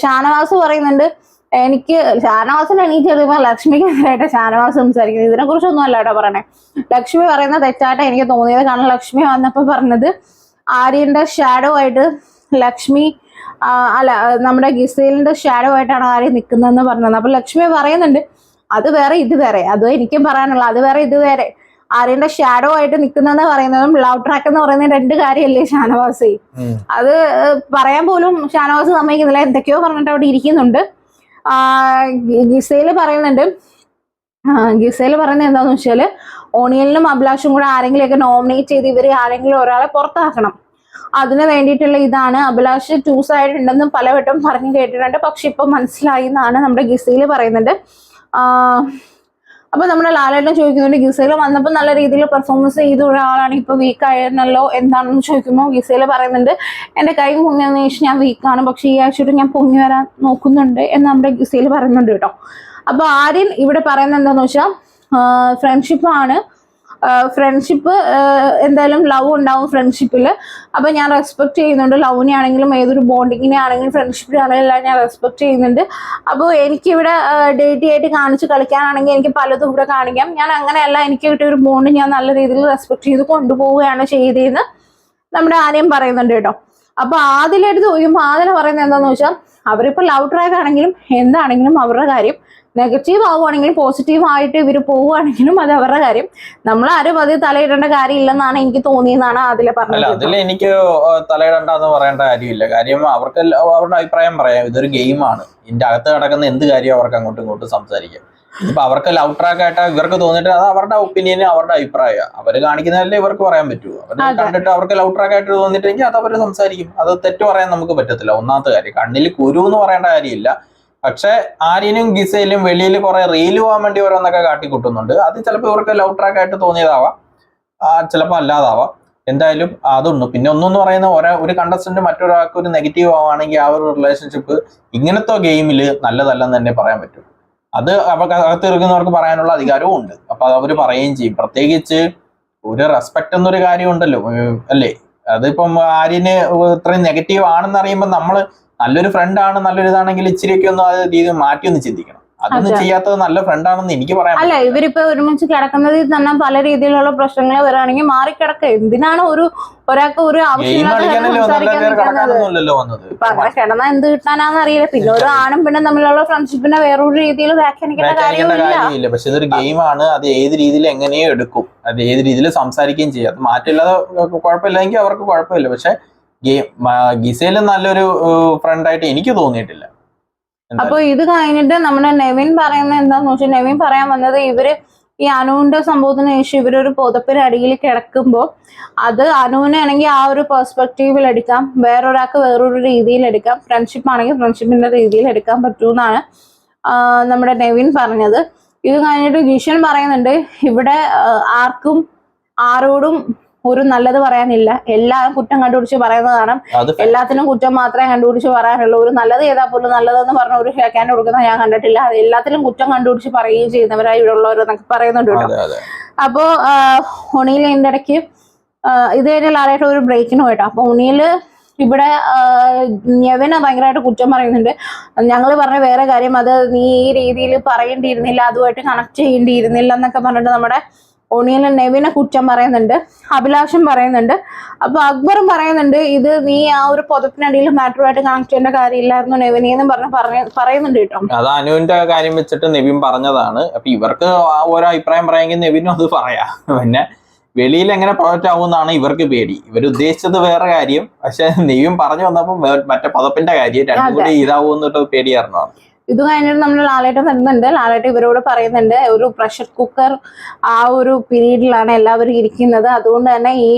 ഷാനവാസ് പറയുന്നുണ്ട് എനിക്ക് ഷാനവാസിന് എണീറ്റ് അറിയുമ്പോൾ ലക്ഷ്മിക്ക് എതിരായിട്ട് ഷാനവാസ് സംസാരിക്കുന്നത്. ഇതിനെ കുറിച്ചൊന്നും അല്ല കേട്ടോ പറയണേ. ലക്ഷ്മി പറയുന്ന തെറ്റായിട്ട് എനിക്ക് തോന്നിയത്. കാരണം ലക്ഷ്മി വന്നപ്പോൾ പറഞ്ഞത് ആര്യന്റെ ഷാഡോ ആയിട്ട് ലക്ഷ്മി അല്ല നമ്മുടെ ഗിസേലിന്റെ ഷാഡോ ആയിട്ടാണ് ആര്യം നിൽക്കുന്നതെന്ന് പറഞ്ഞത്. അപ്പൊ ലക്ഷ്മി പറയുന്നുണ്ട് അത് വേറെ ഇത് വേറെ. അത് എനിക്കും പറയാനുള്ള അത് വേറെ ഇത് വേറെ. ആര്യന്റെ ഷാഡോ ആയിട്ട് നിൽക്കുന്നതെന്ന് പറയുന്നതും ലവ് ട്രാക്ക് എന്ന് പറയുന്നത് രണ്ട് കാര്യമല്ലേ ഷാനവാസ്. അത് പറയാൻ പോലും ഷാനവാസ് സമ്മതിക്കുന്നില്ല. എന്തൊക്കെയോ പറഞ്ഞിട്ട് അവിടെ ഇരിക്കുന്നുണ്ട്. ഗിസേല് പറയുന്നത് എന്താന്ന് വെച്ചാല് ഓണിയലിനും അഭിലാഷും കൂടെ ആരെങ്കിലുമൊക്കെ നോമിനേറ്റ് ചെയ്ത് ഇവര് ആരെങ്കിലും ഒരാളെ പുറത്താക്കണം. അതിന് വേണ്ടിയിട്ടുള്ള ഇതാണ്. അഭിലാഷ് 2 സൈഡ് ഉണ്ടെന്നും പലവട്ടം പറഞ്ഞു കേട്ടിട്ടുണ്ട്. പക്ഷെ ഇപ്പൊ മനസ്സിലായി എന്നാണ് നമ്മുടെ ഗിസേല് പറയുന്നുണ്ട്. അപ്പൊ നമ്മുടെ ലാലേട്ടൻ ചോദിക്കുന്നുണ്ട് ഗിസേല് വന്നപ്പോൾ നല്ല രീതിയിൽ പെർഫോമൻസ് ചെയ്ത ഒരാളാണ് ഇപ്പൊ വീക്ക് ആയിരുന്നല്ലോ എന്താണെന്ന് ചോദിക്കുമ്പോൾ ഗിസേല് പറയുന്നുണ്ട് എന്റെ കൈ പൊങ്ങിയെന്ന് വെച്ചാൽ ഞാൻ വീക്കാണ്. പക്ഷെ ഈ ആഴ്ചയോട്ട് ഞാൻ പൊങ്ങി വരാൻ നോക്കുന്നുണ്ട് എന്ന് നമ്മുടെ ഗിസേല് പറയുന്നുണ്ട് കേട്ടോ. അപ്പൊ ആര്യൻ ഇവിടെ പറയുന്നത് എന്താന്ന് വെച്ചാൽ ഫ്രണ്ട്ഷിപ്പാണ്. ഫ്രണ്ട്ഷിപ്പ് എന്തായാലും ലവ് ഉണ്ടാവും ഫ്രണ്ട്ഷിപ്പിൽ. അപ്പൊ ഞാൻ റെസ്പെക്ട് ചെയ്യുന്നുണ്ട്. ലവിനെ ആണെങ്കിലും ഏതൊരു ബോണ്ടിങ്ങിനെ ആണെങ്കിലും ഫ്രണ്ട്ഷിപ്പിനാണെങ്കിലും എല്ലാം ഞാൻ റെസ്പെക്ട് ചെയ്യുന്നുണ്ട്. അപ്പോൾ എനിക്കിവിടെ ഡേറ്റി ആയിട്ട് കാണിച്ച് കളിക്കാനാണെങ്കിൽ എനിക്ക് പലതും ഇവിടെ കാണിക്കാം. ഞാൻ അങ്ങനെയല്ല. എനിക്ക് കിട്ടിയ ഒരു ബോണ്ട് ഞാൻ നല്ല രീതിയിൽ റെസ്പെക്ട് ചെയ്ത് കൊണ്ടുപോവുകയാണ് ചെയ്തതെന്ന് നമ്മുടെ ആര്യം പറയുന്നുണ്ട് കേട്ടോ. അപ്പൊ ആദിലെടുത്ത് ചോദിക്കുമ്പോൾ ആദില പറയുന്നത് എന്താന്ന് വെച്ചാൽ അവരിപ്പോ ലവ് ട്രാക്ക് ആണെങ്കിലും എന്താണെങ്കിലും അവരുടെ കാര്യം. നെഗറ്റീവ് ആവുകയാണെങ്കിലും പോസിറ്റീവ് ആയിട്ട് ഇവർ പോവുകയാണെങ്കിലും അത് അവരുടെ കാര്യം. നമ്മൾ ആരും അത് തലയിടേണ്ട കാര്യമില്ലെന്നാണ് എനിക്ക് തോന്നിയെന്നാണ് അതിലെ പറഞ്ഞത്. അതിൽ എനിക്ക് തലയിടണ്ടെന്ന് പറയേണ്ട കാര്യമില്ല. കാര്യം അവർക്ക് അവരുടെ അഭിപ്രായം പറയാം. ഇതൊരു ഗെയിമാണ്. ഇതിന്റെ അകത്ത് കിടക്കുന്ന എന്ത് കാര്യം അവർക്ക് അങ്ങോട്ടും ഇങ്ങോട്ടും സംസാരിക്കാം. ഇപ്പൊ അവർക്ക് ലവ് ട്രാക്ക് ആയിട്ട് ഇവർക്ക് തോന്നിയിട്ട് അത് അവരുടെ ഒപ്പീനിയൻ അവരുടെ അഭിപ്രായം. അവര് കാണിക്കുന്നതല്ലേ ഇവർക്ക് പറയാൻ പറ്റൂ. അവർ കണ്ടിട്ട് അവർക്ക് ലവ് ട്രാക്ക് ആയിട്ട് തോന്നിയിട്ടെങ്കിൽ അത് അവര് സംസാരിക്കും. അത് തെറ്റ് പറയാൻ നമുക്ക് പറ്റത്തില്ല. ഒന്നാമത്തെ കാര്യം കണ്ണിൽ കുരു എന്ന് പറയേണ്ട കാര്യമില്ല. പക്ഷെ ആര്യനും ഗിസയിലും വെളിയിൽ കുറെ റീല് പോകാൻ വേണ്ടി ഓരോന്നൊക്കെ കാട്ടിക്കൂട്ടുന്നുണ്ട്. അത് ചിലപ്പോൾ ഇവർക്ക് ലവ് ട്രാക്ക് ആയിട്ട് തോന്നിയതാവാം, ചിലപ്പോൾ അല്ലാതാവാം. എന്തായാലും അതൊന്നും. പിന്നെ ഒന്നെന്ന് പറയുന്ന ഒരു കണ്ടസ്റ്റന്റ് മറ്റൊരാൾക്ക് ഒരു നെഗറ്റീവ് ആവുകയാണെങ്കിൽ ആ ഒരു റിലേഷൻഷിപ്പ് ഇങ്ങനത്തെ ഗെയിമിൽ നല്ലതല്ലെന്ന് തന്നെ പറയാൻ പറ്റും. അത് അവർക്ക് അകത്തിരിക്കുന്നവർക്ക് പറയാനുള്ള അധികാരവും ഉണ്ട്. അപ്പൊ അത് അവർ പറയുകയും ചെയ്യും. പ്രത്യേകിച്ച് ഒരു റെസ്പെക്ട് എന്നൊരു കാര്യം ഉണ്ടല്ലോ അല്ലേ. അതിപ്പം ആര്യന് ഇത്രയും നെഗറ്റീവ് ആണെന്ന് അറിയുമ്പോൾ നമ്മള് നല്ലൊരു ഫ്രണ്ടാണ് നല്ലൊരു ഇതാണെങ്കിൽ ഇച്ചിരിയൊക്കെ ഒന്ന് അത് രീതി മാറ്റി ഒന്ന് ചിന്തിക്കണം. അതൊന്നും ചെയ്യാത്തത് നല്ല ഫ്രണ്ടാണെന്ന് എനിക്ക് പറയാം. അല്ല ഇവരിപ്പോ ഒരുമിച്ച് കിടക്കുന്നതിൽ തന്നെ പല രീതിയിലുള്ള പ്രശ്നങ്ങൾ വരികയാണെങ്കിൽ മാറിക്കിടക്ക. എന്തിനാണ് ഒരാൾക്ക് ഒരു കിടന്ന എന്ത് കിട്ടാനാന്ന് അറിയില്ല. പിന്നെ ഒരു ആണും പെണ്ണും തമ്മിലുള്ള ഫ്രണ്ട്ഷിപ്പിനെ വേറൊരു രീതിയിൽ വ്യാഖ്യാനിക്കേണ്ട കാര്യമില്ല. പക്ഷെ ഇതൊരു ഗെയിമാണ്. അത് ഏത് രീതിയിൽ എങ്ങനെയോ എടുക്കും. അത് ഏത് രീതിയിൽ സംസാരിക്കുകയും ചെയ്യും. അത് മാറ്റില്ലാതെ കുഴപ്പമില്ലെങ്കിൽ അവർക്ക് കുഴപ്പമില്ല. പക്ഷെ ഗിസയിലും നല്ലൊരു ഫ്രണ്ടായിട്ട് എനിക്ക് തോന്നിയിട്ടില്ല. അപ്പൊ ഇത് കഴിഞ്ഞിട്ട് നമ്മുടെ നെവിൻ പറയുന്നത് എന്താന്ന് വെച്ചാൽ നെവിൻ പറയാൻ വന്നത് ഇവര് ഈ അനുവിന്റെ സംഭവത്തിന് ശേഷം ഇവരൊരു പുതപ്പിനടിയിൽ കിടക്കുമ്പോൾ അത് അനുവിനെ ആണെങ്കിൽ ആ ഒരു പെർസ്പെക്റ്റീവിൽ എടുക്കാം, വേറൊരാൾക്ക് വേറൊരു രീതിയിൽ എടുക്കാം, ഫ്രണ്ട്ഷിപ്പ് ആണെങ്കിൽ ഫ്രണ്ട്ഷിപ്പിന്റെ രീതിയിൽ എടുക്കാൻ പറ്റൂന്നാണ് നമ്മുടെ നെവിൻ പറഞ്ഞത്. ഇത് കഴിഞ്ഞിട്ട് ജിഷൻ പറയുന്നുണ്ട് ഇവിടെ ആർക്കും ആരോടും ഒരു നല്ലത് പറയാനില്ല. എല്ലാം കുറ്റം കണ്ടുപിടിച്ച് പറയുന്നതാണ്. എല്ലാത്തിനും കുറ്റം മാത്രമേ കണ്ടുപിടിച്ച് പറയാനുള്ളൂ. ഒരു നല്ലത് ചെയ്താൽ പോലും നല്ലതെന്ന് പറഞ്ഞ ഒരു ഷേക്കാൻ കൊടുക്കുന്ന ഞാൻ കണ്ടിട്ടില്ല. അത് എല്ലാത്തിലും കുറ്റം കണ്ടുപിടിച്ച് പറയുകയും ചെയ്യുന്നവരായി ഇവിടെ ഉള്ളവരെന്നൊക്കെ പറയുന്നുണ്ട് കേട്ടോ. അപ്പോ ഉണിയിൽ ഇതിന്റെ ഇടയ്ക്ക് ഇത് കഴിഞ്ഞ ലാലേട്ടൻ ഒരു ബ്രേക്കിന് പോയിട്ടോ. അപ്പൊ ഉണിയില് ഇവിടെ നെവിനെ ഭയങ്കരമായിട്ട് കുറ്റം പറയുന്നുണ്ട്. ഞങ്ങൾ പറഞ്ഞ വേറെ കാര്യം, അത് നീ ഈ രീതിയിൽ പറയേണ്ടിയിരുന്നില്ല, അതുമായിട്ട് കണക്ട് ചെയ്യേണ്ടിയിരുന്നില്ല എന്നൊക്കെ പറഞ്ഞിട്ട് നമ്മുടെ ഒണിയൻ നെവിനെ കുറ്റം പറയുന്നുണ്ട്. അഭിലാഷും പറയുന്നുണ്ട്. അപ്പൊ അക്ബറും പറയുന്നുണ്ട്, ഇത് നീ ആ ഒരു പുതപ്പിനടിയിൽ മാറ്ററുമായിട്ട് കണക്ട് ചെയ്യേണ്ട കാര്യമില്ലായിരുന്നു നെവിനെന്നും പറയുന്നുണ്ട് കേട്ടോ. അത് അനുവിന്റെ കാര്യം വെച്ചിട്ട് നെവിൻ പറഞ്ഞതാണ്. അപ്പൊ ഇവർക്ക് ഓരോ അഭിപ്രായം പറയാമെങ്കിൽ നെവിനും അത് പറയാം. പിന്നെ വെളിയിൽ എങ്ങനെ പ്രൊജക്റ്റ് ആവുമെന്നാണ് ഇവർക്ക് പേടി. ഇവർ ഉദ്ദേശിച്ചത് വേറെ കാര്യം, പക്ഷെ നെയ്യും പറഞ്ഞു വന്നപ്പോൾ മറ്റേ പദപ്പിന്റെ കാര്യം രണ്ടും കൂടി ഇതാവുന്നിട്ട് പേടിയായിരുന്നു. ഇത് കഴിഞ്ഞിട്ട് നമ്മൾ ലാലേട്ടൻ വരുന്നുണ്ട്. ലാലേട്ടൻ ഇവരോട് പറയുന്നുണ്ട്, ഒരു പ്രഷർ കുക്കർ ആ ഒരു പീരീഡിലാണ് എല്ലാവരും ഇരിക്കുന്നത്, അതുകൊണ്ട് തന്നെ ഈ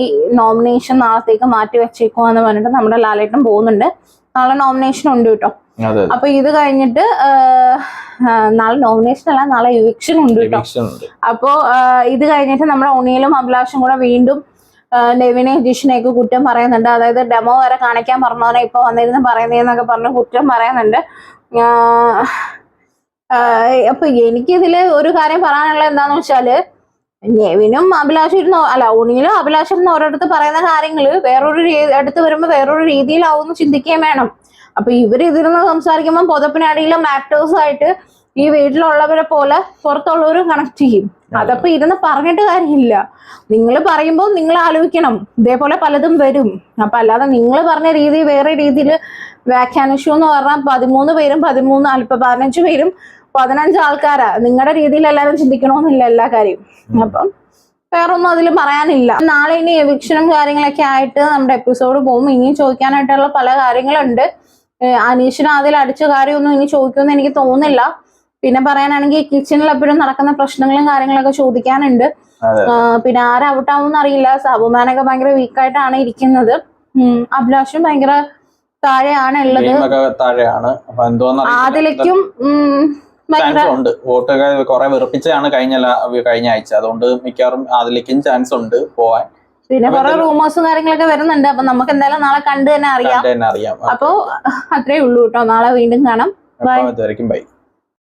നോമിനേഷൻ നാളത്തേക്ക് മാറ്റി വെച്ചേക്കുവാന്ന് പറഞ്ഞിട്ട് നമ്മുടെ ലാലേട്ടൻ പോകുന്നുണ്ട്. നാളെ നോമിനേഷൻ ഉണ്ട് കേട്ടോ. അപ്പൊ ഇത് കഴിഞ്ഞിട്ട് നാളെ നോമിനേഷൻ അല്ല, നാളെ എവിക്ഷൻ ഉണ്ട് കേട്ടോ. അപ്പോ ഇത് കഴിഞ്ഞിട്ട് നമ്മുടെ ഉണിയിലും അഭിലാഷും കൂടെ വീണ്ടും നെവിനെ ജിഷിനെയൊക്കെ കുറ്റം പറയുന്നുണ്ട്. അതായത് ഡെമോ വരെ കാണിക്കാൻ പറഞ്ഞവനെ ഇപ്പൊ വന്നിരുന്ന് പറയുന്നതെന്നൊക്കെ പറഞ്ഞ് കുറ്റം പറയുന്നുണ്ട്. അപ്പൊ എനിക്കിതില് ഒരു കാര്യം പറയാനുള്ളത് എന്താന്ന് വെച്ചാല്, നെവിനും അഭിലാഷും ഇരുന്ന് ഉണിയിലും അഭിലാഷും ഇരുന്ന് ഓരോരുത്തർ പറയുന്ന കാര്യങ്ങള് വേറൊരു അടുത്ത് വരുമ്പോ വേറൊരു രീതിയിലാവുമെന്ന് ചിന്തിക്കുകയും വേണം. അപ്പൊ ഇവര് ഇതിരുന്ന് സംസാരിക്കുമ്പോൾ പുതപ്പിനടിയിലെ ആക്ടേഴ്സ് ആയിട്ട് ഈ വീട്ടിലുള്ളവരെ പോലെ പുറത്തുള്ളവരും കണക്ട് ചെയ്യും. അതപ്പോ ഇരുന്ന് പറഞ്ഞിട്ട് കാര്യമില്ല. നിങ്ങൾ പറയുമ്പോൾ നിങ്ങൾ ആലോചിക്കണം, ഇതേപോലെ പലതും വരും. അപ്പൊ അല്ലാതെ നിങ്ങൾ പറഞ്ഞ രീതി വേറെ രീതിയിൽ വ്യാഖ്യാനിച്ചു എന്ന് പറഞ്ഞാൽ 13 പേരും 15 പേരും 15 ആൾക്കാരാ. നിങ്ങളുടെ രീതിയിൽ എല്ലാവരും ചിന്തിക്കണമെന്നില്ല എല്ലാ കാര്യം. അപ്പം വേറൊന്നും അതിൽ പറയാനില്ല. നാളെ ഇനി എവിക്ഷനും കാര്യങ്ങളൊക്കെ ആയിട്ട് നമ്മുടെ എപ്പിസോഡ് പോകും. ഇനിയും ചോദിക്കാനായിട്ടുള്ള പല കാര്യങ്ങളുണ്ട്. അനീഷിന് അതിൽ അടിച്ച കാര്യമൊന്നും ഇനി ചോദിക്കുമെന്ന് എനിക്ക് തോന്നുന്നില്ല. പിന്നെ പറയാനാണെങ്കിൽ കിച്ചണിൽ എപ്പോഴും നടക്കുന്ന പ്രശ്നങ്ങളും കാര്യങ്ങളൊക്കെ ചോദിക്കാനുണ്ട്. പിന്നെ ആര് ഔട്ടാവും അറിയില്ല. സാബുമാനൊക്കെ ഭയങ്കര വീക്കായിട്ടാണ് ഇരിക്കുന്നത്. അഭിലാഷും ഭയങ്കര താഴെയാണ് ഉള്ളത്. ആദിലേക്കും വോട്ടുകൾ കുറെ വെറുപ്പിച്ചാണ് കഴിഞ്ഞ ആഴ്ച. അതുകൊണ്ട് മിക്കവാറും അതിലേക്കും ചാൻസ് ഉണ്ട് പോവാൻ. പിന്നെ കുറെ റൂമേഴ്സും കാര്യങ്ങളൊക്കെ വരുന്നുണ്ട്. അപ്പൊ നമുക്ക് എന്തായാലും നാളെ കണ്ടു തന്നെ അറിയാം. അപ്പൊ അത്രേ ഉള്ളൂ കേട്ടോ. നാളെ വീണ്ടും കാണാം. ബൈ.